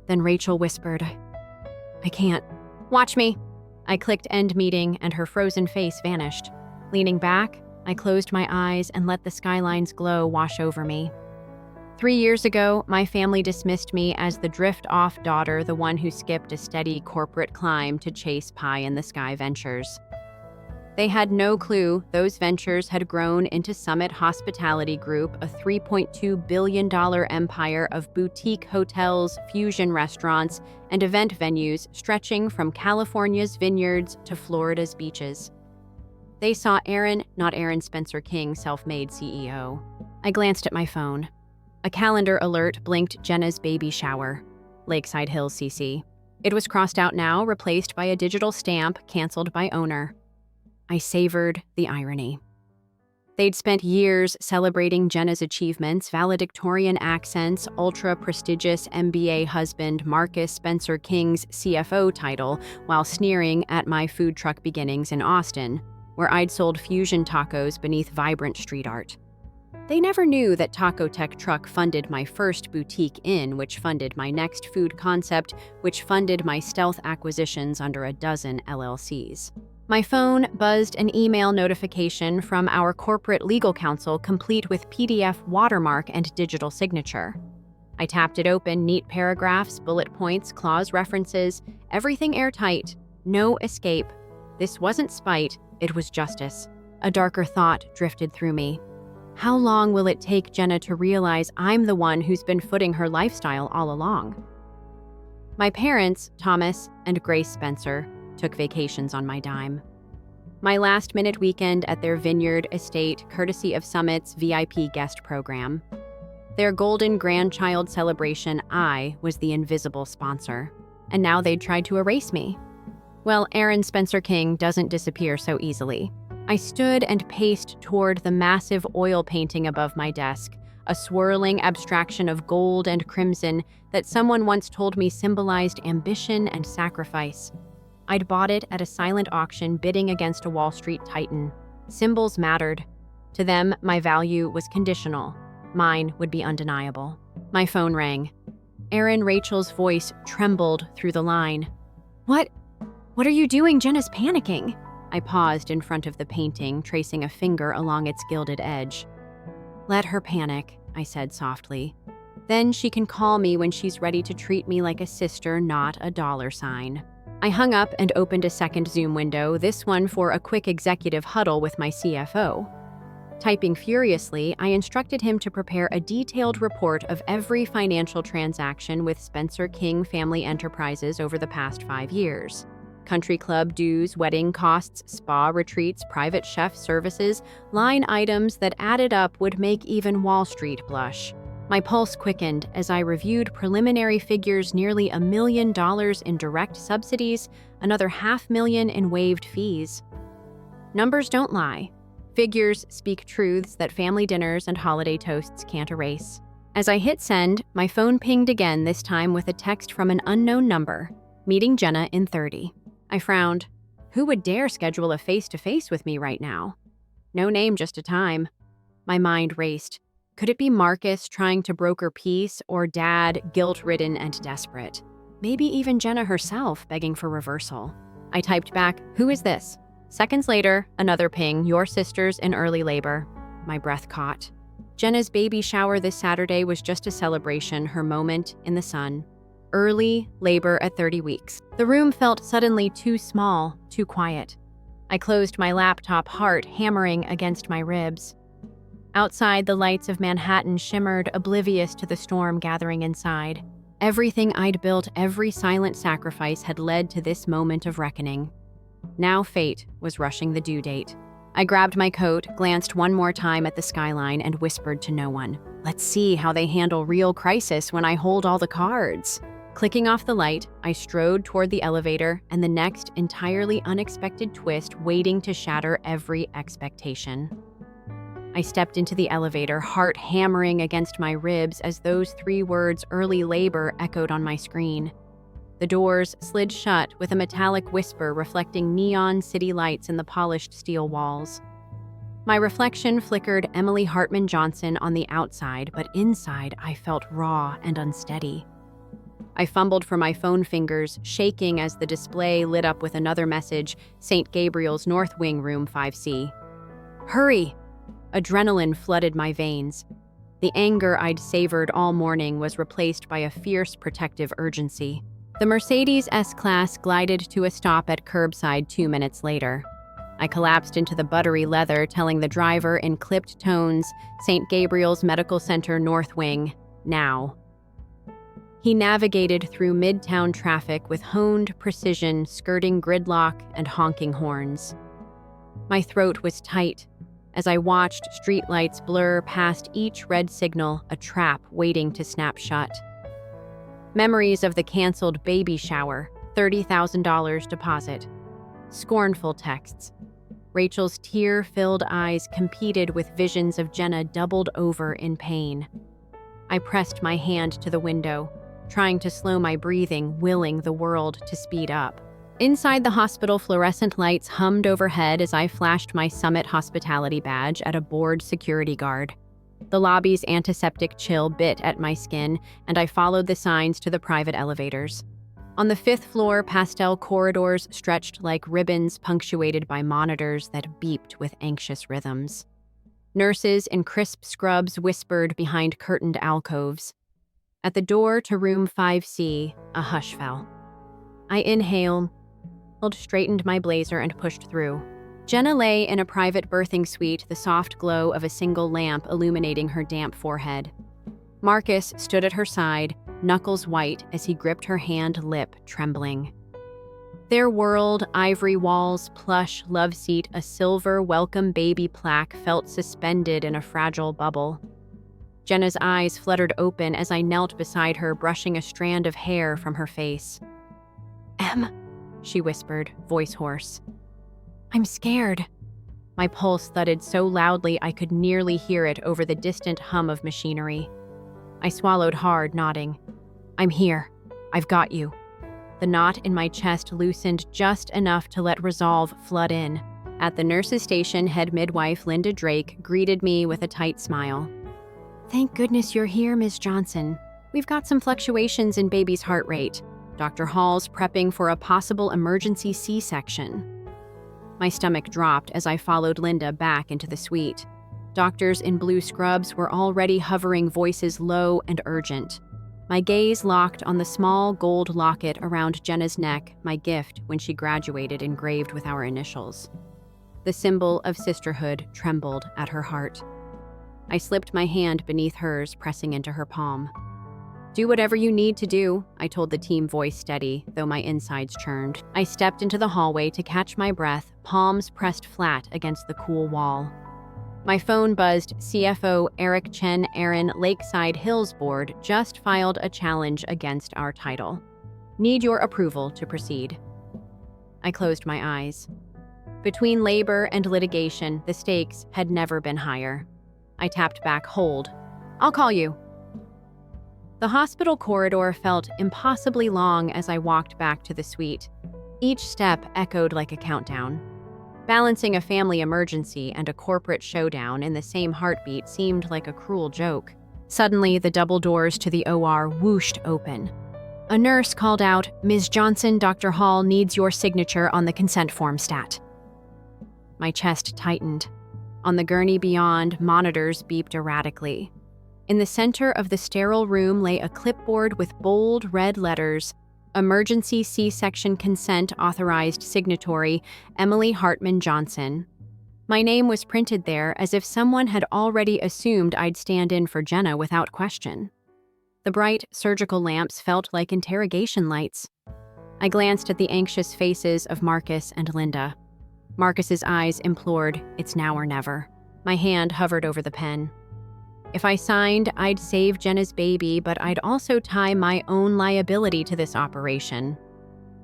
A: Then Rachel whispered, "I can't. Watch me." I clicked end meeting and her frozen face vanished. Leaning back, I closed my eyes and let the skyline's glow wash over me. 3 years ago, my family dismissed me as the drift-off daughter, the one who skipped a steady corporate climb to chase pie-in-the-sky ventures. They had no clue those ventures had grown into Summit Hospitality Group, a $3.2 billion empire of boutique hotels, fusion restaurants, and event venues stretching from California's vineyards to Florida's beaches. They saw Erin, not Erin Spencer King, self-made CEO. I glanced at my phone. A calendar alert blinked Jenna's baby shower, Lakeside Hills CC. It was crossed out now, replaced by a digital stamp, canceled by owner. I savored the irony. They'd spent years celebrating Jenna's achievements, valedictorian accents, ultra-prestigious MBA husband Marcus Spencer King's CFO title, while sneering at my food truck beginnings in Austin, where I'd sold fusion tacos beneath vibrant street art. They never knew that Taco Tech Truck funded my first boutique inn, which funded my next food concept, which funded my stealth acquisitions under a dozen LLCs. My phone buzzed an email notification from our corporate legal counsel, complete with PDF watermark and digital signature. I tapped it open, neat paragraphs, bullet points, clause references, everything airtight, no escape. This wasn't spite, it was justice. A darker thought drifted through me. How long will it take Jenna to realize I'm the one who's been footing her lifestyle all along? My parents, Thomas and Grace Spencer, took vacations on my dime. My last-minute weekend at their vineyard estate, courtesy of Summit's VIP guest program. Their golden grandchild celebration, I was the invisible sponsor. And now they'd tried to erase me. Well, Erin Spencer King doesn't disappear so easily. I stood and paced toward the massive oil painting above my desk, a swirling abstraction of gold and crimson that someone once told me symbolized ambition and sacrifice. I'd bought it at a silent auction, bidding against a Wall Street titan. Symbols mattered. To them, my value was conditional. Mine would be undeniable. My phone rang. Erin Rachel's voice trembled through the line. What are you doing? Jenna's panicking." I paused in front of the painting, tracing a finger along its gilded edge. "Let her panic," I said softly. "Then she can call me when she's ready to treat me like a sister, not a dollar sign." I hung up and opened a second Zoom window, this one for a quick executive huddle with my CFO. Typing furiously, I instructed him to prepare a detailed report of every financial transaction with Spencer King Family Enterprises over the past 5 years. Country club dues, wedding costs, spa retreats, private chef services, line items that added up would make even Wall Street blush. My pulse quickened as I reviewed preliminary figures: nearly $1 million in direct subsidies, another $500,000 in waived fees. Numbers don't lie. Figures speak truths that family dinners and holiday toasts can't erase. As I hit send, my phone pinged again, this time with a text from an unknown number. "Meeting Jenna in 30. I frowned. Who would dare schedule a face-to-face with me right now? No name, just a time. My mind raced. Could it be Marcus trying to broker peace, or Dad, guilt-ridden and desperate? Maybe even Jenna herself begging for reversal. I typed back, "Who is this?" Seconds later, another ping, "Your sister's in early labor." My breath caught. Jenna's baby shower this Saturday was just a celebration, her moment in the sun. Early labor at 30 weeks. The room felt suddenly too small, too quiet. I closed my laptop, heart hammering against my ribs. Outside, the lights of Manhattan shimmered, oblivious to the storm gathering inside. Everything I'd built, every silent sacrifice had led to this moment of reckoning. Now fate was rushing the due date. I grabbed my coat, glanced one more time at the skyline, and whispered to no one, "Let's see how they handle real crisis when I hold all the cards." Clicking off the light, I strode toward the elevator and the next entirely unexpected twist waiting to shatter every expectation. I stepped into the elevator, heart hammering against my ribs as those 3 words, "early labor," echoed on my screen. The doors slid shut with a metallic whisper reflecting neon city lights in the polished steel walls. My reflection flickered Emily Hartman Johnson on the outside, but inside I felt raw and unsteady. I fumbled for my phone fingers, shaking as the display lit up with another message, St. Gabriel's North Wing, Room 5C. "Hurry!" Adrenaline flooded my veins. The anger I'd savored all morning was replaced by a fierce protective urgency. The Mercedes S-Class glided to a stop at curbside 2 minutes later. I collapsed into the buttery leather, telling the driver in clipped tones, "St. Gabriel's Medical Center North Wing, now." He navigated through midtown traffic with honed precision, skirting gridlock and honking horns. My throat was tight as I watched streetlights blur past each red signal, a trap waiting to snap shut. Memories of the canceled baby shower, $30,000 deposit. Scornful texts. Rachel's tear-filled eyes competed with visions of Jenna doubled over in pain. I pressed my hand to the window, trying to slow my breathing, willing the world to speed up. Inside the hospital, fluorescent lights hummed overhead as I flashed my Summit hospitality badge at a bored security guard. The lobby's antiseptic chill bit at my skin, and I followed the signs to the private elevators. On the 5th floor, pastel corridors stretched like ribbons, punctuated by monitors that beeped with anxious rhythms. Nurses in crisp scrubs whispered behind curtained alcoves. At the door to room 5C, a hush fell. I inhaled, straightened my blazer, and pushed through. Jenna lay in a private birthing suite, the soft glow of a single lamp illuminating her damp forehead. Marcus stood at her side, knuckles white as he gripped her hand, lip trembling. Their world, ivory walls, plush love seat, a silver welcome baby plaque felt suspended in a fragile bubble. Jenna's eyes fluttered open as I knelt beside her, brushing a strand of hair from her face. "Em," she whispered, voice hoarse. "I'm scared." My pulse thudded so loudly I could nearly hear it over the distant hum of machinery. I swallowed hard, nodding. "I'm here. I've got you." The knot in my chest loosened just enough to let resolve flood in. At the nurse's station, head midwife Linda Drake greeted me with a tight smile. "Thank goodness you're here, Ms. Johnson. We've got some fluctuations in baby's heart rate. Dr. Hall's prepping for a possible emergency C-section." My stomach dropped as I followed Linda back into the suite. Doctors in blue scrubs were already hovering, voices low and urgent. My gaze locked on the small gold locket around Jenna's neck, my gift when she graduated, engraved with our initials. The symbol of sisterhood trembled at her heart. I slipped my hand beneath hers, pressing into her palm. "Do whatever you need to do," I told the team, voice steady, though my insides churned. I stepped into the hallway to catch my breath, palms pressed flat against the cool wall. My phone buzzed. CFO Eric Chen Aaron Lakeside Hills Board just filed a challenge against our title. Need your approval to proceed. I closed my eyes. Between labor and litigation, the stakes had never been higher. I tapped back, "Hold. I'll call you." The hospital corridor felt impossibly long as I walked back to the suite. Each step echoed like a countdown. Balancing a family emergency and a corporate showdown in the same heartbeat seemed like a cruel joke. Suddenly, the double doors to the OR whooshed open. A nurse called out, "Ms. Johnson, Dr. Hall needs your signature on the consent form stat." My chest tightened. On the gurney beyond, monitors beeped erratically. In the center of the sterile room lay a clipboard with bold red letters, "Emergency C-section consent authorized signatory, Emily Hartman Johnson." My name was printed there as if someone had already assumed I'd stand in for Jenna without question. The bright surgical lamps felt like interrogation lights. I glanced at the anxious faces of Marcus and Linda. Marcus's eyes implored, "It's now or never." My hand hovered over the pen. If I signed, I'd save Jenna's baby, but I'd also tie my own liability to this operation.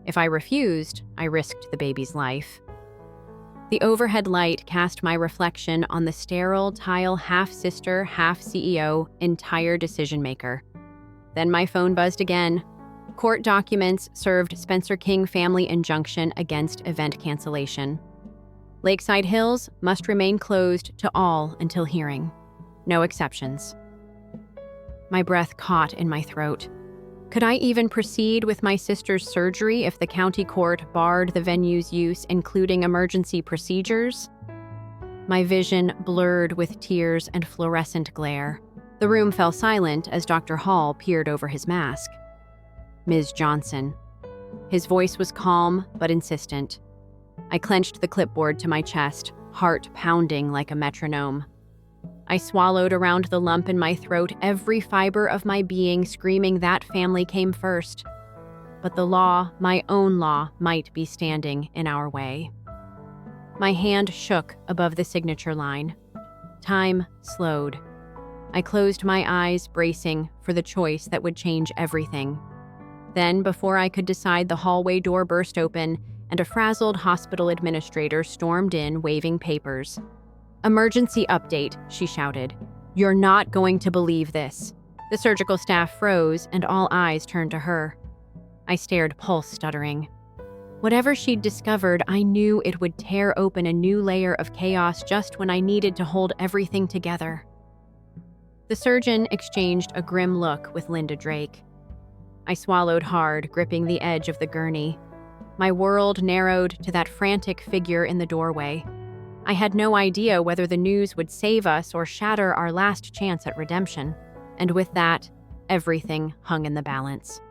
A: If I refused, I risked the baby's life. The overhead light cast my reflection on the sterile tile half-sister, half-CEO, entire decision-maker. Then my phone buzzed again. Court documents served Spencer King family injunction against event cancellation. Lakeside Hills must remain closed to all until hearing. No exceptions. My breath caught in my throat. Could I even proceed with my sister's surgery if the county court barred the venue's use, including emergency procedures? My vision blurred with tears and fluorescent glare. The room fell silent as Dr. Hall peered over his mask. "Ms. Johnson." His voice was calm but insistent. I clenched the clipboard to my chest, heart pounding like a metronome. I swallowed around the lump in my throat, every fiber of my being screaming that family came first. But the law, my own law, might be standing in our way. My hand shook above the signature line. Time slowed. I closed my eyes, bracing for the choice that would change everything. Then, before I could decide, the hallway door burst open, and a frazzled hospital administrator stormed in, waving papers. "Emergency update," she shouted. "You're not going to believe this." The surgical staff froze, and all eyes turned to her. I stared, pulse stuttering. Whatever she'd discovered, I knew it would tear open a new layer of chaos just when I needed to hold everything together. The surgeon exchanged a grim look with Linda Drake. I swallowed hard, gripping the edge of the gurney. My world narrowed to that frantic figure in the doorway. I had no idea whether the news would save us or shatter our last chance at redemption. And with that, everything hung in the balance.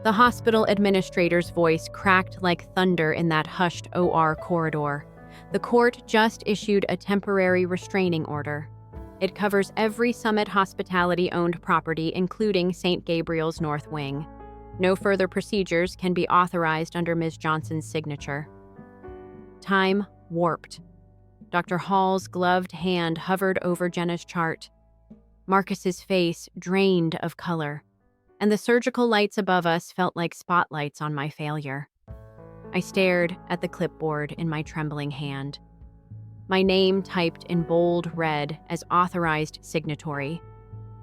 A: The hospital administrator's voice cracked like thunder in that hushed OR corridor. The court just issued a temporary restraining order. It covers every Summit Hospitality-owned property, including St. Gabriel's North Wing. No further procedures can be authorized under Ms. Johnson's signature. Time warped. Dr. Hall's gloved hand hovered over Jenna's chart. Marcus's face drained of color, and the surgical lights above us felt like spotlights on my failure. I stared at the clipboard in my trembling hand. My name typed in bold red as authorized signatory,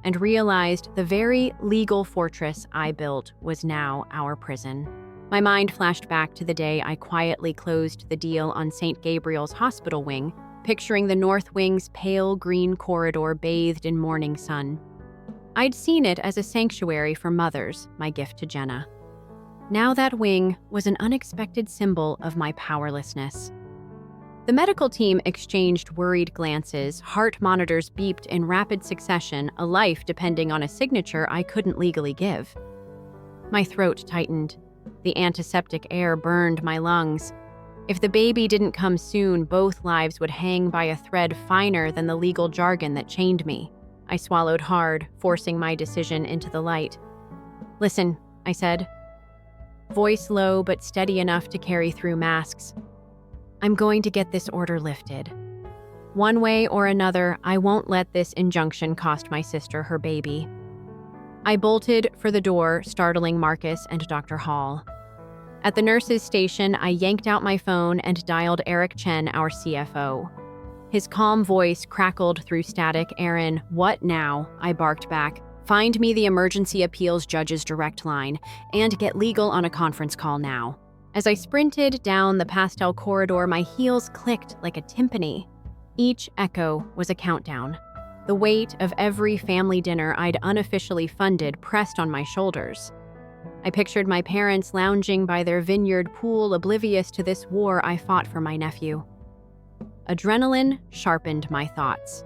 A: and realized the very legal fortress I built was now our prison. My mind flashed back to the day I quietly closed the deal on St. Gabriel's hospital wing, picturing the north wing's pale green corridor bathed in morning sun. I'd seen it as a sanctuary for mothers, my gift to Jenna. Now that wing was an unexpected symbol of my powerlessness. The medical team exchanged worried glances, heart monitors beeped in rapid succession, a life depending on a signature I couldn't legally give. My throat tightened. The antiseptic air burned my lungs. If the baby didn't come soon, both lives would hang by a thread finer than the legal jargon that chained me. I swallowed hard, forcing my decision into the light. "Listen," I said. Voice low but steady enough to carry through masks. "I'm going to get this order lifted. One way or another, I won't let this injunction cost my sister her baby." I bolted for the door, startling Marcus and Dr. Hall. At the nurse's station, I yanked out my phone and dialed Eric Chen, our CFO. His calm voice crackled through static. "Aaron, what now?" I barked back. "Find me the emergency appeals judge's direct line, and get legal on a conference call now." As I sprinted down the pastel corridor, my heels clicked like a timpani. Each echo was a countdown. The weight of every family dinner I'd unofficially funded pressed on my shoulders. I pictured my parents lounging by their vineyard pool, oblivious to this war I fought for my nephew. Adrenaline sharpened my thoughts.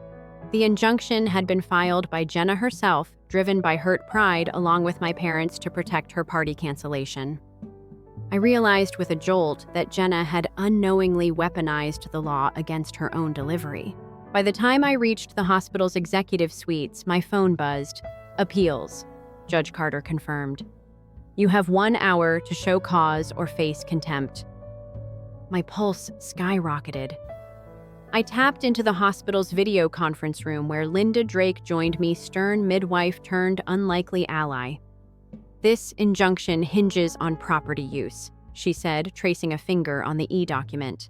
A: The injunction had been filed by Jenna herself, driven by hurt pride along with my parents to protect her party cancellation. I realized with a jolt that Jenna had unknowingly weaponized the law against her own delivery. By the time I reached the hospital's executive suites, my phone buzzed. "Appeals," Judge Carter confirmed. "You have 1 hour to show cause or face contempt." My pulse skyrocketed. I tapped into the hospital's video conference room where Linda Drake joined me, stern midwife turned unlikely ally. "This injunction hinges on property use," she said, tracing a finger on the e-document.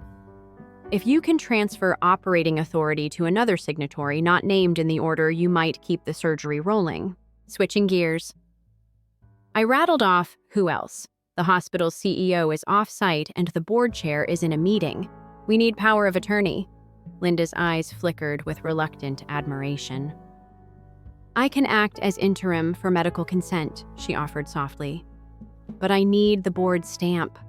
A: "If you can transfer operating authority to another signatory not named in the order, you might keep the surgery rolling." Switching gears. I rattled off who else. The hospital's CEO is off-site and the board chair is in a meeting. "We need power of attorney." Linda's eyes flickered with reluctant admiration. "I can act as interim for medical consent," she offered softly. "But I need the board's stamp."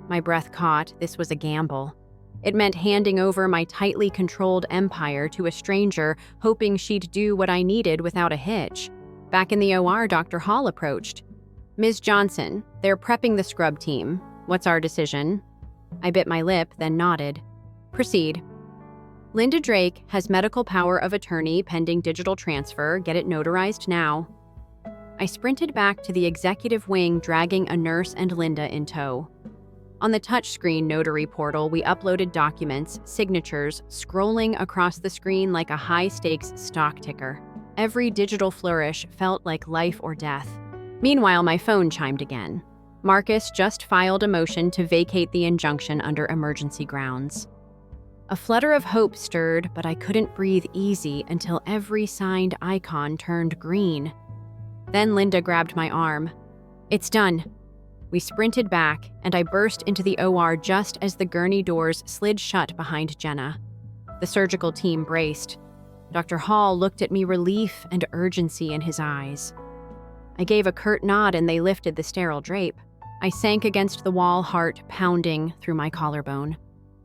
A: My breath caught. This was a gamble. It meant handing over my tightly controlled empire to a stranger, hoping she'd do what I needed without a hitch. Back in the OR, Dr. Hall approached. "Ms. Johnson, they're prepping the scrub team. What's our decision?" I bit my lip, then nodded. "Proceed." "Linda Drake has medical power of attorney pending digital transfer. Get it notarized now." I sprinted back to the executive wing, dragging a nurse and Linda in tow. On the touchscreen notary portal, we uploaded documents, signatures, scrolling across the screen like a high-stakes stock ticker. Every digital flourish felt like life or death. Meanwhile, my phone chimed again. Marcus just filed a motion to vacate the injunction under emergency grounds. A flutter of hope stirred, but I couldn't breathe easy until every signed icon turned green. Then Linda grabbed my arm. "It's done." We sprinted back, and I burst into the OR just as the gurney doors slid shut behind Jenna. The surgical team braced. Dr. Hall looked at me, relief and urgency in his eyes. I gave a curt nod and they lifted the sterile drape. I sank against the wall, heart pounding through my collarbone.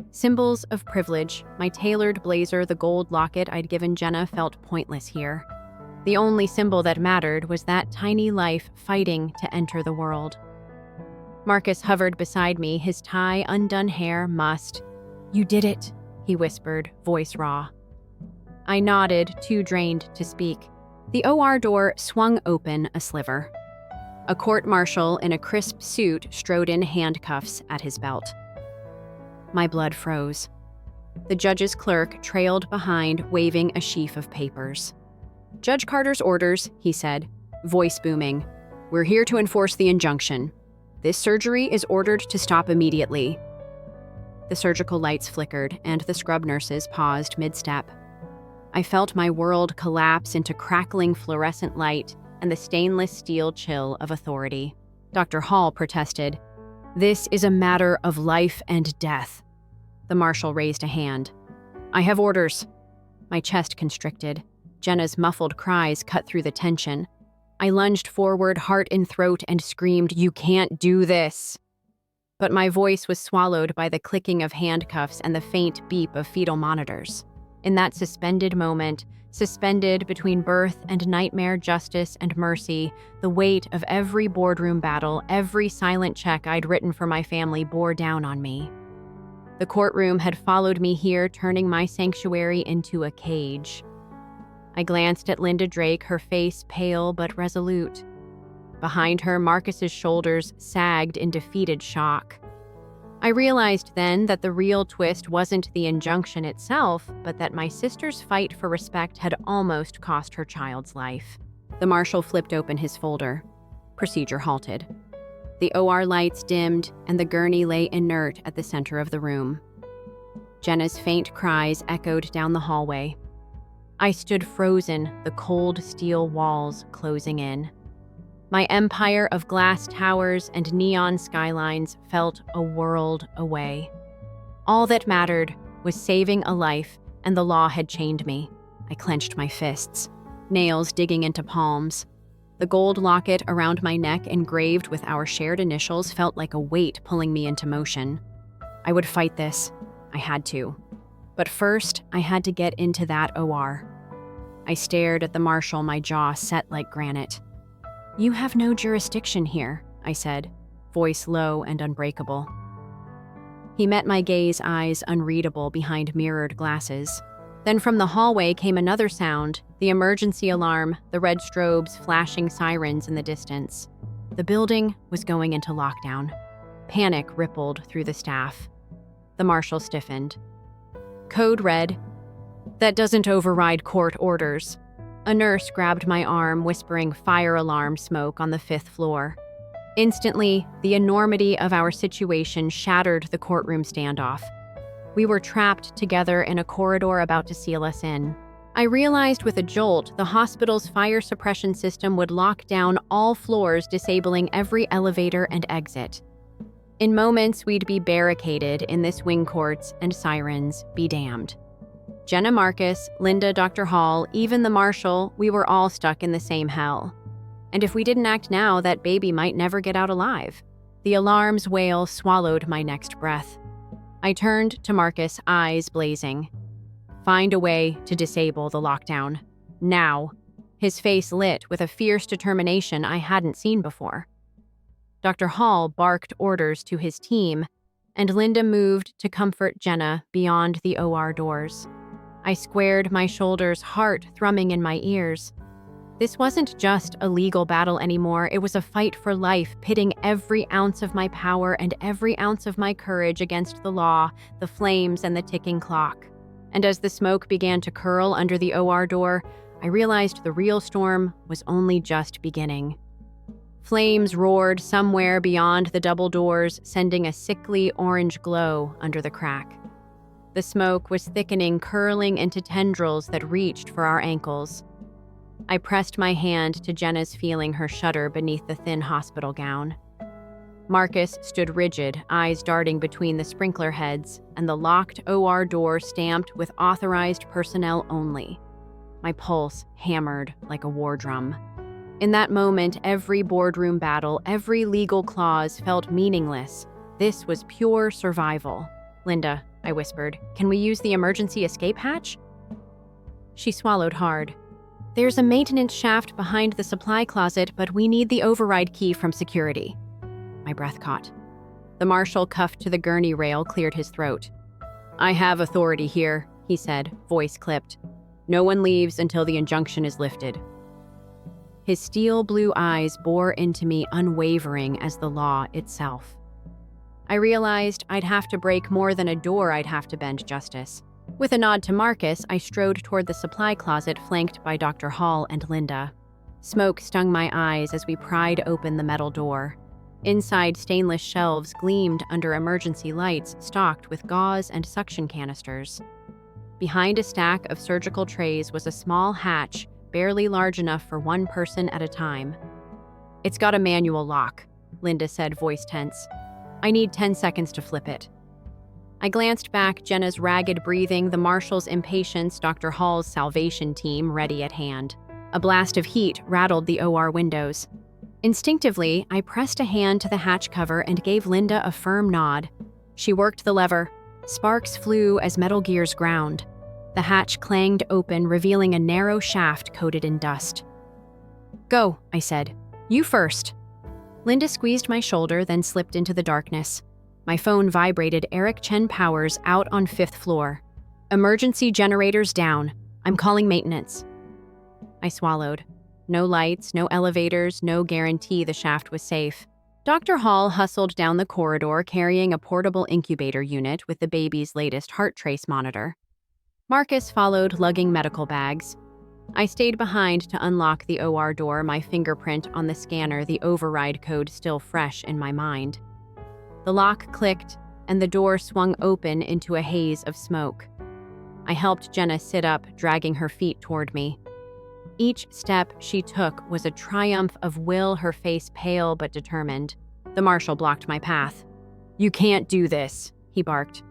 A: Symbols of privilege, my tailored blazer, the gold locket I'd given Jenna felt pointless here. The only symbol that mattered was that tiny life fighting to enter the world. Marcus hovered beside me, his tie, undone hair, mussed. "You did it," he whispered, voice raw. I nodded, too drained to speak. The OR door swung open a sliver. A court-martial in a crisp suit strode in, handcuffs at his belt. My blood froze. The judge's clerk trailed behind, waving a sheaf of papers. "Judge Carter's orders," he said, voice booming. "We're here to enforce the injunction. This surgery is ordered to stop immediately." The surgical lights flickered, and the scrub nurses paused mid-step. I felt my world collapse into crackling fluorescent light and the stainless steel chill of authority. Dr. Hall protested. This is a matter of life and death." The marshal raised a hand. "I have orders." My chest constricted. Jenna's muffled cries cut through the tension. I lunged forward, heart in throat, and screamed, "You can't do this!" But my voice was swallowed by the clicking of handcuffs and the faint beep of fetal monitors. In that suspended moment, suspended between birth and nightmare, justice and mercy, the weight of every boardroom battle, every silent check I'd written for my family bore down on me. The courtroom had followed me here, turning my sanctuary into a cage. I glanced at Linda Drake, her face pale but resolute. Behind her, Marcus's shoulders sagged in defeated shock. I realized then that the real twist wasn't the injunction itself, but that my sister's fight for respect had almost cost her child's life. The marshal flipped open his folder. Procedure halted. The OR lights dimmed, and the gurney lay inert at the center of the room. Jenna's faint cries echoed down the hallway. I stood frozen, the cold steel walls closing in. My empire of glass towers and neon skylines felt a world away. All that mattered was saving a life, and the law had chained me. I clenched my fists, nails digging into palms. The gold locket around my neck, engraved with our shared initials, felt like a weight pulling me into motion. I would fight this. I had to. But first, I had to get into that OR. I stared at the marshal, my jaw set like granite. "You have no jurisdiction here," I said, voice low and unbreakable. He met my gaze, eyes unreadable behind mirrored glasses. Then from the hallway came another sound, the emergency alarm, the red strobes, flashing sirens in the distance. The building was going into lockdown. Panic rippled through the staff. The marshal stiffened. Code red. "That doesn't override court orders." A nurse grabbed my arm, whispering fire alarm smoke on the 5th floor. Instantly, the enormity of our situation shattered the courtroom standoff. We were trapped together in a corridor about to seal us in. I realized with a jolt the hospital's fire suppression system would lock down all floors, disabling every elevator and exit. In moments, we'd be barricaded in this wing courts, and sirens be damned. Jenna, Marcus, Linda, Dr. Hall, even the marshal, we were all stuck in the same hell. And if we didn't act now, that baby might never get out alive. The alarm's wail swallowed my next breath. I turned to Marcus, eyes blazing. "Find a way to disable the lockdown. Now." His face lit with a fierce determination I hadn't seen before. Dr. Hall barked orders to his team, and Linda moved to comfort Jenna beyond the OR doors. I squared my shoulders, heart thrumming in my ears. This wasn't just a legal battle anymore, it was a fight for life, pitting every ounce of my power and every ounce of my courage against the law, the flames, and the ticking clock. And as the smoke began to curl under the OR door, I realized the real storm was only just beginning. Flames roared somewhere beyond the double doors, sending a sickly orange glow under the crack. The smoke was thickening, curling into tendrils that reached for our ankles. I pressed my hand to Jenna's, feeling her shudder beneath the thin hospital gown. Marcus stood rigid, eyes darting between the sprinkler heads, and the locked OR door stamped with authorized personnel only. My pulse hammered like a war drum. In that moment, every boardroom battle, every legal clause felt meaningless. This was pure survival. "Linda," I whispered, "can we use the emergency escape hatch?" She swallowed hard. "There's a maintenance shaft behind the supply closet, but we need the override key from security." My breath caught. The marshal, cuffed to the gurney rail, cleared his throat. "I have authority here," he said, voice clipped. "No one leaves until the injunction is lifted." His steel blue eyes bore into me, unwavering as the law itself. I realized I'd have to break more than a door, I'd have to bend justice. With a nod to Marcus, I strode toward the supply closet, flanked by Dr. Hall and Linda. Smoke stung my eyes as we pried open the metal door. Inside, stainless shelves gleamed under emergency lights, stocked with gauze and suction canisters. Behind a stack of surgical trays was a small hatch, barely large enough for one person at a time. "It's got a manual lock," Linda said, voice tense. I need 10 seconds to flip it. I glanced back, Jenna's ragged breathing, the marshal's impatience, Dr. Hall's salvation team ready at hand. A blast of heat rattled the OR windows. Instinctively, I pressed a hand to the hatch cover and gave Linda a firm nod. She worked the lever. Sparks flew as metal gears ground. The hatch clanged open, revealing a narrow shaft coated in dust. "Go," I said. "You first." Linda squeezed my shoulder, then slipped into the darkness. My phone vibrated. Eric Chen Powers out on 5th floor. "Emergency generators down. I'm calling maintenance." I swallowed. No lights, no elevators, no guarantee the shaft was safe. Dr. Hall hustled down the corridor carrying a portable incubator unit with the baby's latest heart trace monitor. Marcus followed, lugging medical bags. I stayed behind to unlock the OR door, my fingerprint on the scanner, the override code still fresh in my mind. The lock clicked, and the door swung open into a haze of smoke. I helped Jenna sit up, dragging her feet toward me. Each step she took was a triumph of will, her face pale but determined. The marshal blocked my path. "You can't do this," he barked.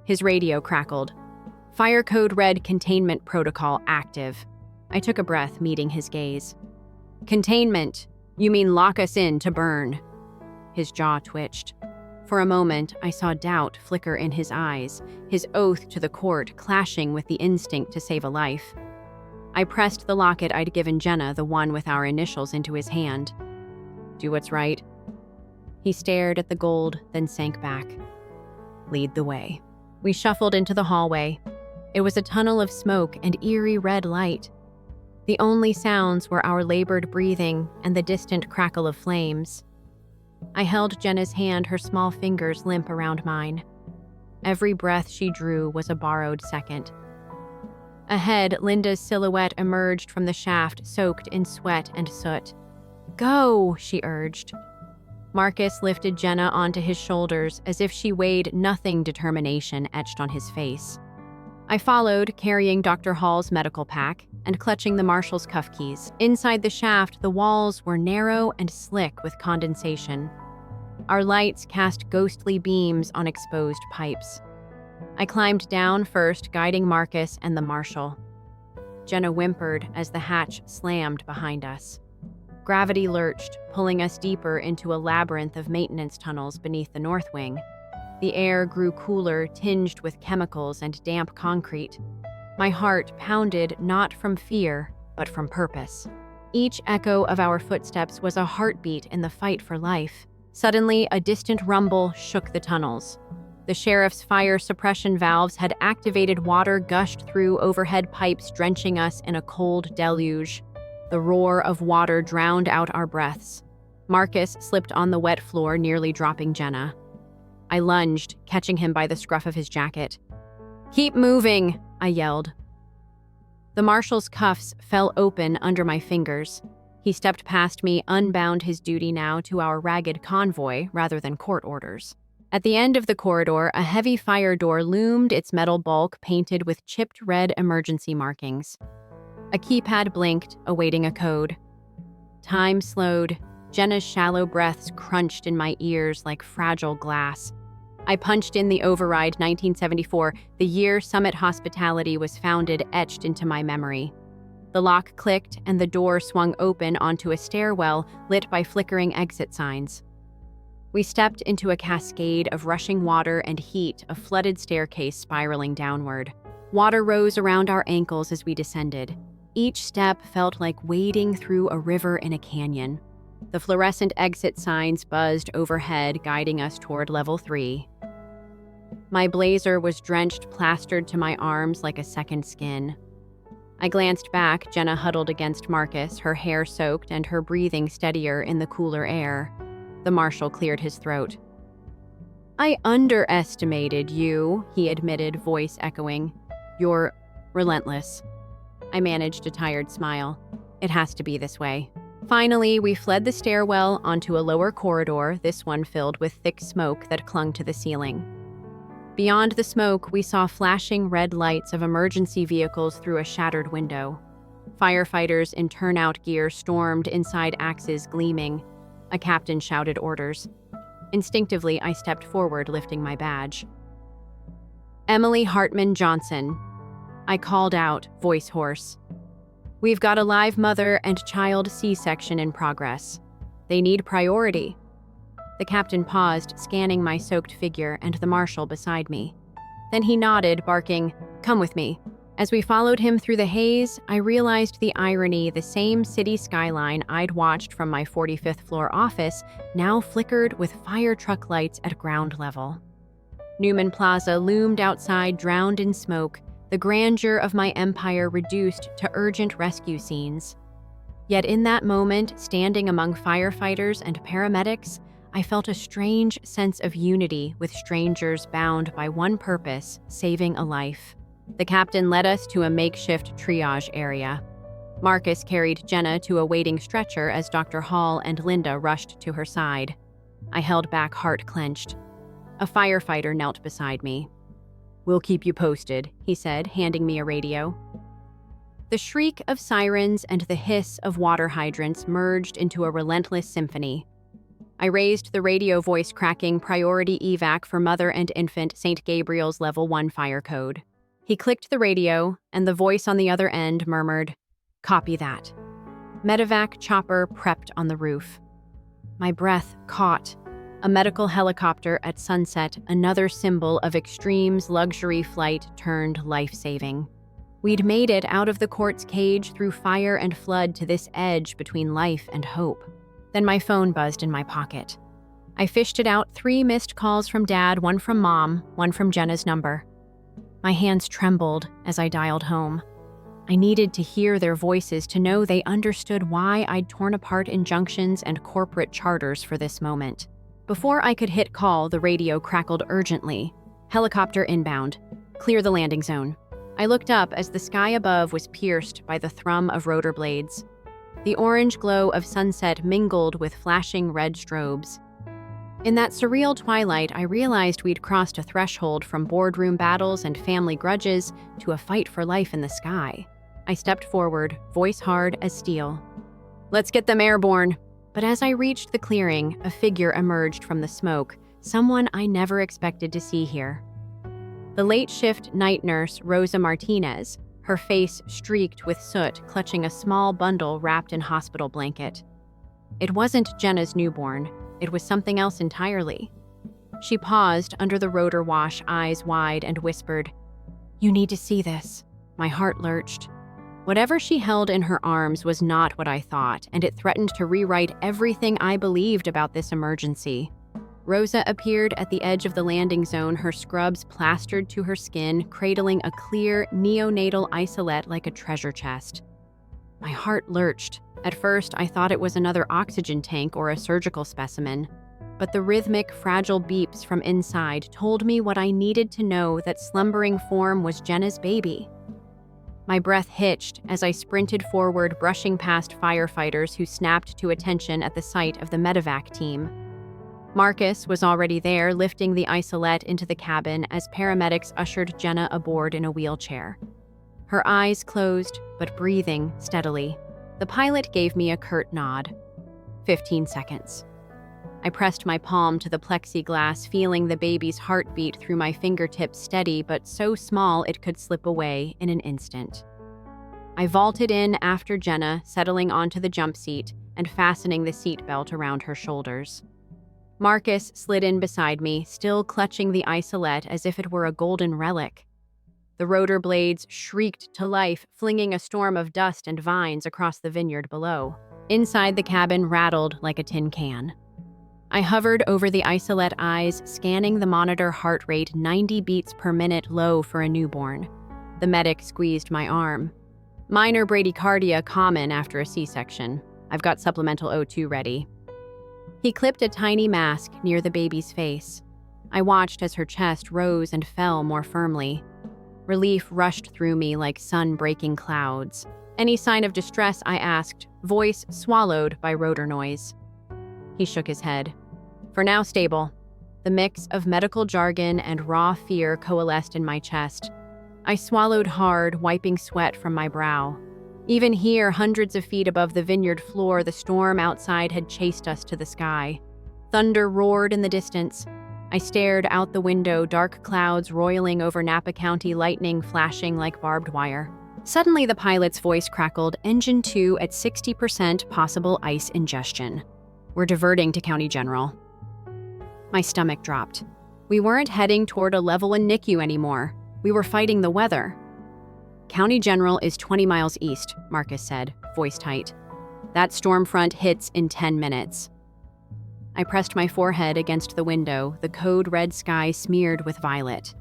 A: His radio crackled. Fire code read containment protocol active. I took a breath, meeting his gaze. "Containment? You mean lock us in to burn?" His jaw twitched. For a moment, I saw doubt flicker in his eyes, his oath to the court clashing with the instinct to save a life. I pressed the locket I'd given Jenna, the one with our initials, into his hand. "Do what's right." He stared at the gold, then sank back. "Lead the way." We shuffled into the hallway. It was a tunnel of smoke and eerie red light. The only sounds were our labored breathing and the distant crackle of flames. I held Jenna's hand, her small fingers limp around mine. Every breath she drew was a borrowed second. Ahead, Linda's silhouette emerged from the shaft, soaked in sweat and soot. "Go," she urged. Marcus lifted Jenna onto his shoulders as if she weighed nothing, determination etched on his face. I followed, carrying Dr. Hall's medical pack and clutching the marshal's cuff keys. Inside the shaft, the walls were narrow and slick with condensation. Our lights cast ghostly beams on exposed pipes. I climbed down first, guiding Marcus and the marshal. Jenna whimpered as the hatch slammed behind us. Gravity lurched, pulling us deeper into a labyrinth of maintenance tunnels beneath the north wing. The air grew cooler, tinged with chemicals and damp concrete. My heart pounded not from fear, but from purpose. Each echo of our footsteps was a heartbeat in the fight for life. Suddenly, a distant rumble shook the tunnels. The sheriff's fire suppression valves had activated. Water gushed through overhead pipes, drenching us in a cold deluge. The roar of water drowned out our breaths. Marcus slipped on the wet floor, nearly dropping Jenna. I lunged, catching him by the scruff of his jacket. "Keep moving," I yelled. The marshal's cuffs fell open under my fingers. He stepped past me, unbound, his duty now to our ragged convoy rather than court orders. At the end of the corridor, a heavy fire door loomed, its metal bulk painted with chipped red emergency markings. A keypad blinked, awaiting a code. Time slowed. Jenna's shallow breaths crunched in my ears like fragile glass. I punched in the override, 1974, the year Summit Hospitality was founded, etched into my memory. The lock clicked and the door swung open onto a stairwell lit by flickering exit signs. We stepped into a cascade of rushing water and heat, a flooded staircase spiraling downward. Water rose around our ankles as we descended. Each step felt like wading through a river in a canyon. The fluorescent exit signs buzzed overhead, guiding us toward level 3. My blazer was drenched, plastered to my arms like a second skin. I glanced back, Jenna huddled against Marcus, her hair soaked and her breathing steadier in the cooler air. The marshal cleared his throat. "I underestimated you," he admitted, voice echoing. "You're relentless." I managed a tired smile. It has to be this way. Finally, we fled the stairwell onto a lower corridor, this one filled with thick smoke that clung to the ceiling. Beyond the smoke, we saw flashing red lights of emergency vehicles through a shattered window. Firefighters in turnout gear stormed inside, axes gleaming. A captain shouted orders. Instinctively, I stepped forward, lifting my badge. "Emily Hartman Johnson," I called out, voice hoarse. "We've got a live mother and child C-section in progress. They need priority." The captain paused, scanning my soaked figure and the marshal beside me. Then he nodded, barking, "Come with me." As we followed him through the haze, I realized the irony. The same city skyline I'd watched from my 45th floor office now flickered with fire truck lights at ground level. Newman Plaza loomed outside, drowned in smoke, the grandeur of my empire reduced to urgent rescue scenes. Yet in that moment, standing among firefighters and paramedics, I felt a strange sense of unity with strangers bound by one purpose: saving a life. The captain led us to a makeshift triage area. Marcus carried Jenna to a waiting stretcher as Dr. Hall and Linda rushed to her side. I held back, heart clenched. A firefighter knelt beside me. "We'll keep you posted," he said, handing me a radio. The shriek of sirens and the hiss of water hydrants merged into a relentless symphony. I raised the radio voice, cracking, "Priority evac for mother and infant, St. Gabriel's Level 1 fire code." He clicked the radio, and the voice on the other end murmured, "Copy that." Medevac chopper prepped on the roof. My breath caught. A medical helicopter at sunset, another symbol of Extreme's luxury flight turned life-saving. We'd made it out of the court's cage through fire and flood to this edge between life and hope. Then my phone buzzed in my pocket. I fished it out, 3 missed calls from Dad, 1 from Mom, 1 from Jenna's number. My hands trembled as I dialed home. I needed to hear their voices to know they understood why I'd torn apart injunctions and corporate charters for this moment. Before I could hit call, the radio crackled urgently. "Helicopter inbound. Clear the landing zone." I looked up as the sky above was pierced by the thrum of rotor blades. The orange glow of sunset mingled with flashing red strobes. In that surreal twilight, I realized we'd crossed a threshold from boardroom battles and family grudges to a fight for life in the sky. I stepped forward, voice hard as steel. "Let's get them airborne." But as I reached the clearing, a figure emerged from the smoke, someone I never expected to see here. The late-shift night nurse, Rosa Martinez, her face streaked with soot, clutching a small bundle wrapped in hospital blanket. It wasn't Jenna's newborn. It was something else entirely. She paused under the rotor wash, eyes wide, and whispered, "You need to see this." My heart lurched. Whatever she held in her arms was not what I thought, and it threatened to rewrite everything I believed about this emergency. Rosa appeared at the edge of the landing zone, her scrubs plastered to her skin, cradling a clear, neonatal isolette like a treasure chest. My heart lurched. At first, I thought it was another oxygen tank or a surgical specimen, but the rhythmic, fragile beeps from inside told me what I needed to know: that slumbering form was Jenna's baby. My breath hitched as I sprinted forward, brushing past firefighters who snapped to attention at the sight of the medevac team. Marcus was already there, lifting the isolette into the cabin as paramedics ushered Jenna aboard in a wheelchair. Her eyes closed, but breathing steadily. The pilot gave me a curt nod. 15 seconds. I pressed my palm to the plexiglass, feeling the baby's heartbeat through my fingertips, steady but so small it could slip away in an instant. I vaulted in after Jenna, settling onto the jump seat and fastening the seatbelt around her shoulders. Marcus slid in beside me, still clutching the isolette as if it were a golden relic. The rotor blades shrieked to life, flinging a storm of dust and vines across the vineyard below. Inside, the cabin rattled like a tin can. I hovered over the isolette eyes, scanning the monitor, heart rate 90 beats per minute, low for a newborn. The medic squeezed my arm. "Minor bradycardia, common after a C-section. I've got supplemental O2 ready." He clipped a tiny mask near the baby's face. I watched as her chest rose and fell more firmly. Relief rushed through me like sun-breaking clouds. "Any sign of distress?" I asked, voice swallowed by rotor noise. He shook his head. "For now, stable." The mix of medical jargon and raw fear coalesced in my chest. I swallowed hard, wiping sweat from my brow. Even here, hundreds of feet above the vineyard floor, the storm outside had chased us to the sky. Thunder roared in the distance. I stared out the window, dark clouds roiling over Napa County, lightning flashing like barbed wire. Suddenly, the pilot's voice crackled, Engine 2 at 60% possible ice ingestion. We're diverting to County General. My stomach dropped. We weren't heading toward a level 1 NICU anymore. We were fighting the weather. County General is 20 miles east, Marcus said, voice tight. That storm front hits in 10 minutes. I pressed my forehead against the window, the code red sky smeared with violet.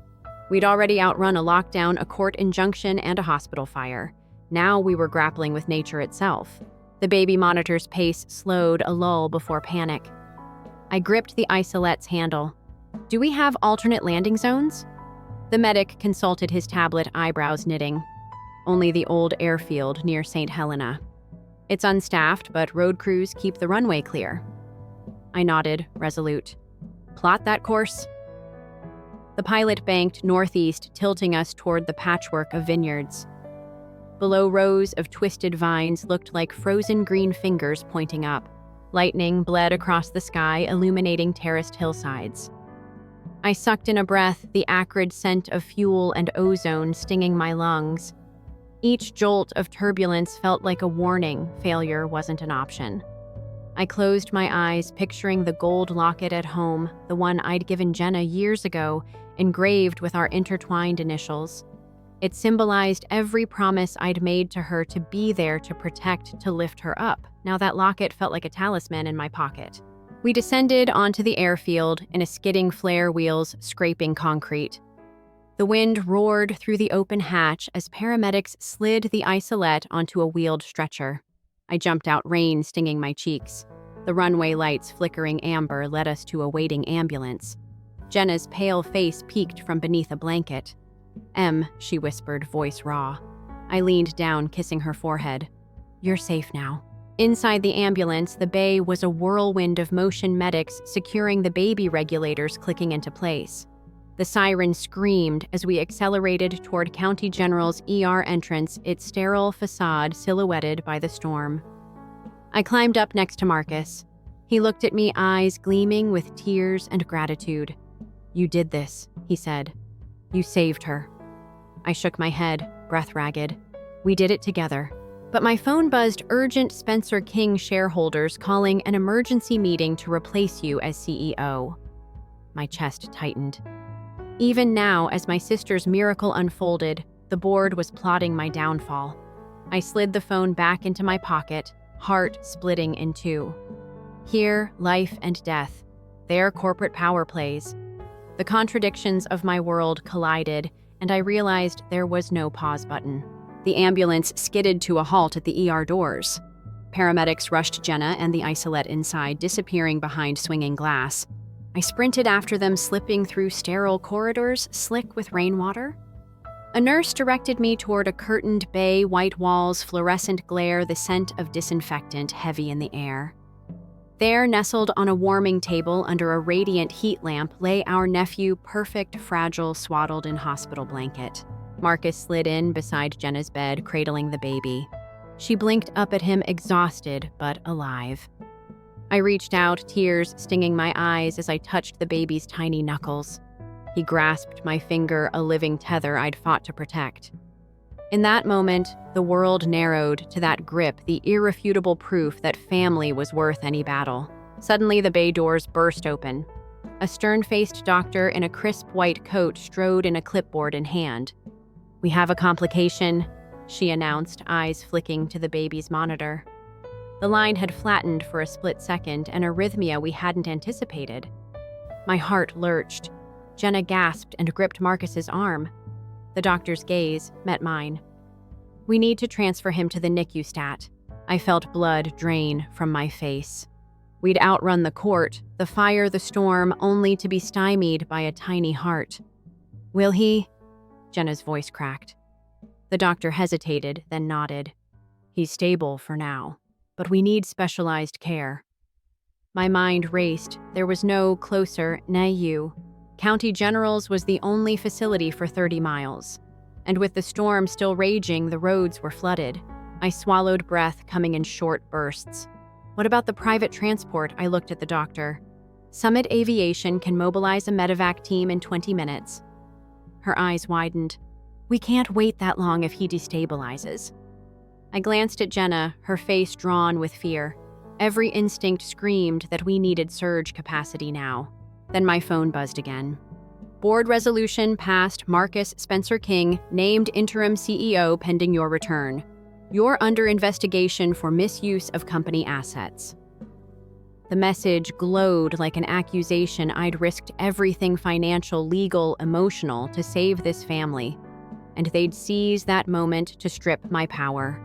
A: We'd already outrun a lockdown, a court injunction, and a hospital fire. Now we were grappling with nature itself. The baby monitor's pace slowed, a lull before panic. I gripped the isolette's handle. Do we have alternate landing zones? The medic consulted his tablet, eyebrows knitting. Only the old airfield near St. Helena. It's unstaffed, but road crews keep the runway clear. I nodded, resolute. Plot that course? The pilot banked northeast, tilting us toward the patchwork of vineyards. Below, rows of twisted vines looked like frozen green fingers pointing up. Lightning bled across the sky, illuminating terraced hillsides. I sucked in a breath, the acrid scent of fuel and ozone stinging my lungs. Each jolt of turbulence felt like a warning failure wasn't an option. I closed my eyes, picturing the gold locket at home, the one I'd given Jenna years ago, engraved with our intertwined initials. It symbolized every promise I'd made to her to be there to protect, to lift her up. Now that locket felt like a talisman in my pocket. We descended onto the airfield in a skidding flare wheels scraping concrete. The wind roared through the open hatch as paramedics slid the isolette onto a wheeled stretcher. I jumped out, rain stinging my cheeks. The runway lights flickering amber led us to a waiting ambulance. Jenna's pale face peeked from beneath a blanket. "Em," she whispered, voice raw. I leaned down, kissing her forehead. "You're safe now." Inside the ambulance, the bay was a whirlwind of motion medics securing the baby regulators clicking into place. The siren screamed as we accelerated toward County General's ER entrance, its sterile facade silhouetted by the storm. I climbed up next to Marcus. He looked at me, eyes gleaming with tears and gratitude. "You did this," he said. "You saved her." I shook my head, breath ragged. "We did it together." But my phone buzzed urgent Spencer King shareholders calling an emergency meeting to replace you as CEO. My chest tightened. Even now, as my sister's miracle unfolded, the board was plotting my downfall. I slid the phone back into my pocket, heart splitting in two. Here, life and death. There, corporate power plays. The contradictions of my world collided, and I realized there was no pause button. The ambulance skidded to a halt at the ER doors. Paramedics rushed Jenna and the isolette inside, disappearing behind swinging glass. I sprinted after them, slipping through sterile corridors, slick with rainwater. A nurse directed me toward a curtained bay, white walls, fluorescent glare, the scent of disinfectant heavy in the air. There, nestled on a warming table under a radiant heat lamp, lay our nephew, perfect, fragile, swaddled in hospital blanket. Marcus slid in beside Jenna's bed, cradling the baby. She blinked up at him, exhausted but alive. I reached out, tears stinging my eyes as I touched the baby's tiny knuckles. He grasped my finger, a living tether I'd fought to protect. In that moment, the world narrowed to that grip, the irrefutable proof that family was worth any battle. Suddenly, the bay doors burst open. A stern-faced doctor in a crisp white coat strode in, a clipboard in hand. "We have a complication," she announced, eyes flicking to the baby's monitor. The line had flattened for a split second, an arrhythmia we hadn't anticipated. My heart lurched. Jenna gasped and gripped Marcus's arm. The doctor's gaze met mine. "We need to transfer him to the NICU stat." I felt blood drain from my face. We'd outrun the court, the fire, the storm, only to be stymied by a tiny heart. "Will he?" Jenna's voice cracked. The doctor hesitated, then nodded. "He's stable for now. But we need specialized care." My mind raced. There was no closer NICU. County General's was the only facility for 30 miles. And with the storm still raging, the roads were flooded. I swallowed breath, coming in short bursts. "What about the private transport?" I looked at the doctor. Summit Aviation can mobilize a medevac team in 20 minutes. Her eyes widened. We can't wait that long if he destabilizes. I glanced at Jenna, her face drawn with fear. Every instinct screamed that we needed surge capacity now. Then my phone buzzed again. Board resolution passed. Marcus Spencer King, named interim CEO pending your return. You're under investigation for misuse of company assets. The message glowed like an accusation I'd risked everything financial, legal, emotional to save this family, and they'd seize that moment to strip my power.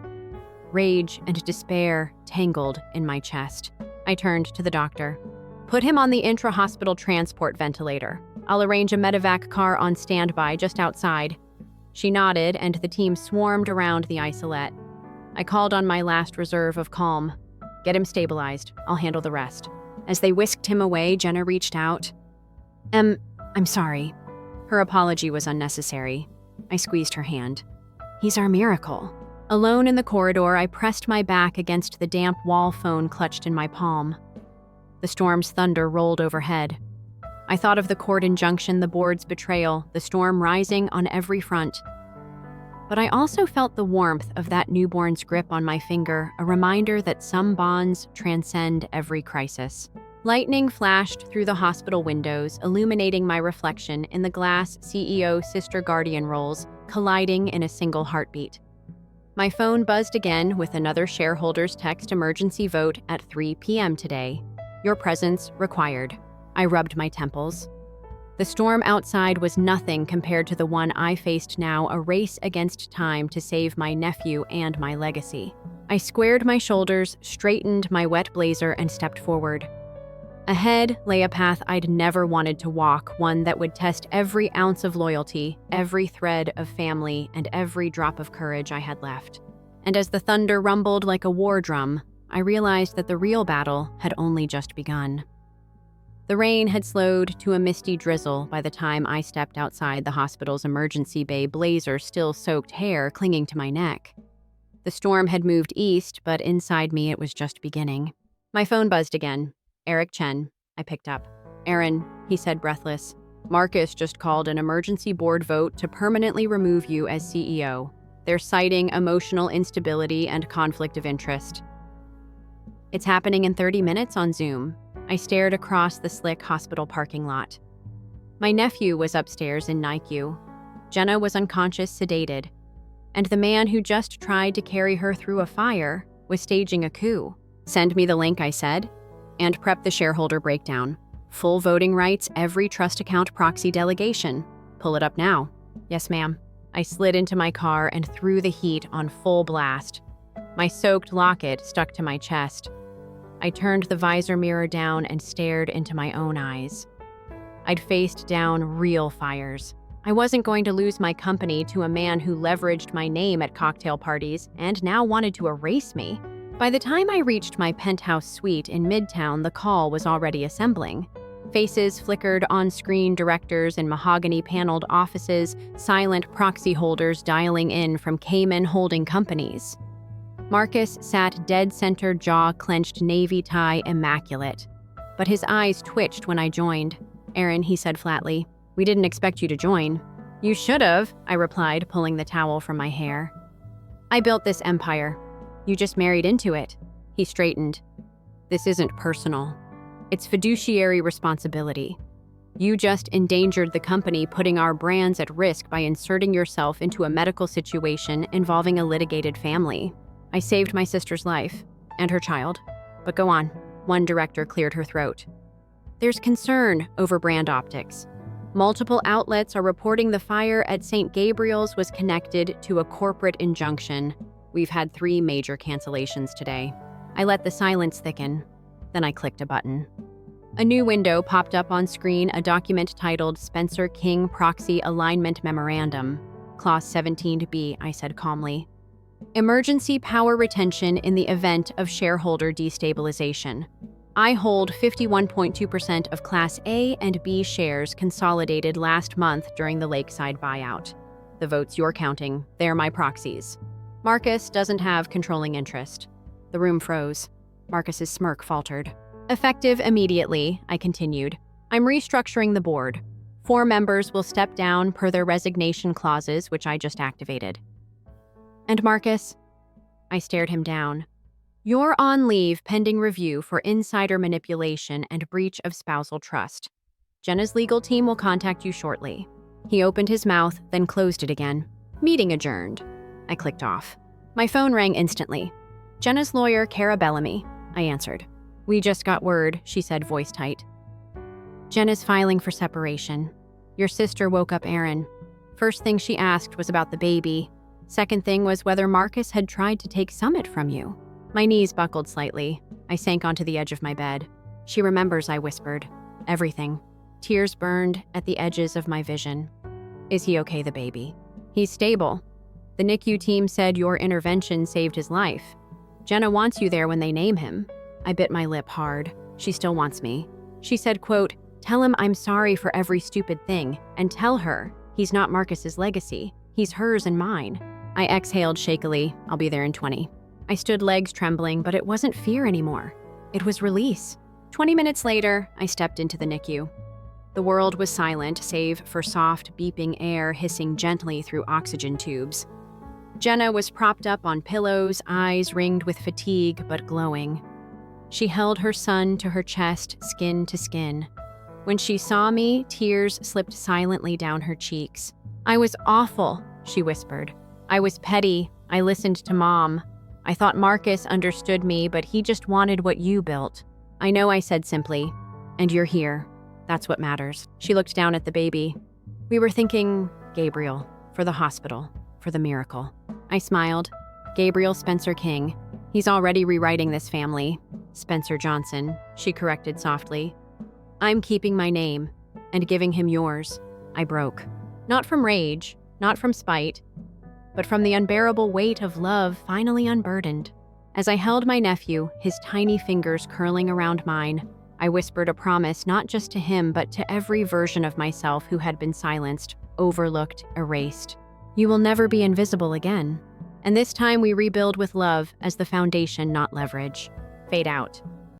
A: Rage and despair tangled in my chest. I turned to the doctor. Put him on the intra-hospital transport ventilator. I'll arrange a medevac car on standby just outside. She nodded, and the team swarmed around the isolette. I called on my last reserve of calm. Get him stabilized. I'll handle the rest. As they whisked him away, Jenna reached out. I'm sorry. Her apology was unnecessary. I squeezed her hand. He's our miracle. Alone in the corridor, I pressed my back against the damp wall phone clutched in my palm. The storm's thunder rolled overhead. I thought of the court injunction, the board's betrayal, the storm rising on every front. But I also felt the warmth of that newborn's grip on my finger, a reminder that some bonds transcend every crisis. Lightning flashed through the hospital windows, illuminating my reflection in the glass CEO sister guardian roles, colliding in a single heartbeat. My phone buzzed again with another shareholders text emergency vote at 3 p.m. today. Your presence required. I rubbed my temples. The storm outside was nothing compared to the one I faced now, a race against time to save my nephew and my legacy. I squared my shoulders, straightened my wet blazer, and stepped forward. Ahead lay a path I'd never wanted to walk, one that would test every ounce of loyalty, every thread of family, and every drop of courage I had left. And as the thunder rumbled like a war drum, I realized that the real battle had only just begun. The rain had slowed to a misty drizzle by the time I stepped outside the hospital's emergency bay, blazer still soaked hair clinging to my neck. The storm had moved east, but inside me it was just beginning. My phone buzzed again. Eric Chen. I picked up. Aaron, he said, breathless. Marcus just called an emergency board vote to permanently remove you as CEO. They're citing emotional instability and conflict of interest. It's happening in 30 minutes on Zoom. I stared across the slick hospital parking lot. My nephew was upstairs in NICU. Jenna was unconscious, sedated. And the man who just tried to carry her through a fire was staging a coup. Send me the link, I said, and prep the shareholder breakdown. Full voting rights, every trust account proxy delegation. Pull it up now. Yes, ma'am. I slid into my car and threw the heat on full blast. My soaked locket stuck to my chest. I turned the visor mirror down and stared into my own eyes. I'd faced down real fires. I wasn't going to lose my company to a man who leveraged my name at cocktail parties and now wanted to erase me. By the time I reached my penthouse suite in Midtown, the call was already assembling. Faces flickered on-screen, directors in mahogany-paneled offices, silent proxy holders dialing in from Cayman holding companies. Marcus sat dead-center, jaw-clenched, navy tie, immaculate. But his eyes twitched when I joined. Aaron, he said flatly, we didn't expect you to join. You should have, I replied, pulling the towel from my hair. I built this empire. You just married into it. He straightened. This isn't personal. It's fiduciary responsibility. You just endangered the company, putting our brands at risk by inserting yourself into a medical situation involving a litigated family. I saved my sister's life, and her child. But go on. One director cleared her throat. There's concern over brand optics. Multiple outlets are reporting the fire at St. Gabriel's was connected to a corporate injunction. We've had 3 major cancellations today. I let the silence thicken. Then I clicked a button. A new window popped up on screen, a document titled Spencer King Proxy Alignment Memorandum. Clause 17B, I said calmly. Emergency power retention in the event of shareholder destabilization. I hold 51.2% of Class A and B shares consolidated last month during the Lakeside buyout. The votes you're counting, they're my proxies. Marcus doesn't have controlling interest. The room froze. Marcus's smirk faltered. Effective immediately, I continued. I'm restructuring the board. 4 members will step down per their resignation clauses, which I just activated. And Marcus? I stared him down. You're on leave pending review for insider manipulation and breach of spousal trust. Jenna's legal team will contact you shortly. He opened his mouth, then closed it again. Meeting adjourned. I clicked off. My phone rang instantly. Jenna's lawyer, Cara Bellamy. I answered. We just got word, she said, voice tight. Jenna's filing for separation. Your sister woke up Aaron. First thing she asked was about the baby. Second thing was whether Marcus had tried to take Summit from you. My knees buckled slightly. I sank onto the edge of my bed. She remembers, I whispered. Everything. Tears burned at the edges of my vision. Is he okay, the baby? He's stable. The NICU team said your intervention saved his life. Jenna wants you there when they name him. I bit my lip hard. She still wants me. She said, quote, tell him I'm sorry for every stupid thing, and tell her he's not Marcus's legacy. He's hers and mine. I exhaled shakily. I'll be there in 20. I stood, legs trembling, but it wasn't fear anymore. It was release. 20 minutes later, I stepped into the NICU. The world was silent, save for soft, beeping air hissing gently through oxygen tubes. Jenna was propped up on pillows, eyes ringed with fatigue but glowing. She held her son to her chest, skin to skin. When she saw me, tears slipped silently down her cheeks. I was awful, she whispered. I was petty. I listened to Mom. I thought Marcus understood me, but he just wanted what you built. I know, I said simply. And you're here. That's what matters. She looked down at the baby. We were thinking Gabriel, for the hospital, for the miracle. I smiled. Gabriel Spencer King. He's already rewriting this family. Spencer Johnson, she corrected softly. I'm keeping my name and giving him yours. I broke. Not from rage, not from spite, but from the unbearable weight of love finally unburdened. As I held my nephew, his tiny fingers curling around mine, I whispered a promise not just to him but to every version of myself who had been silenced, overlooked, erased. You will never be invisible again. And this time we rebuild with love as the foundation, not leverage. Fade out.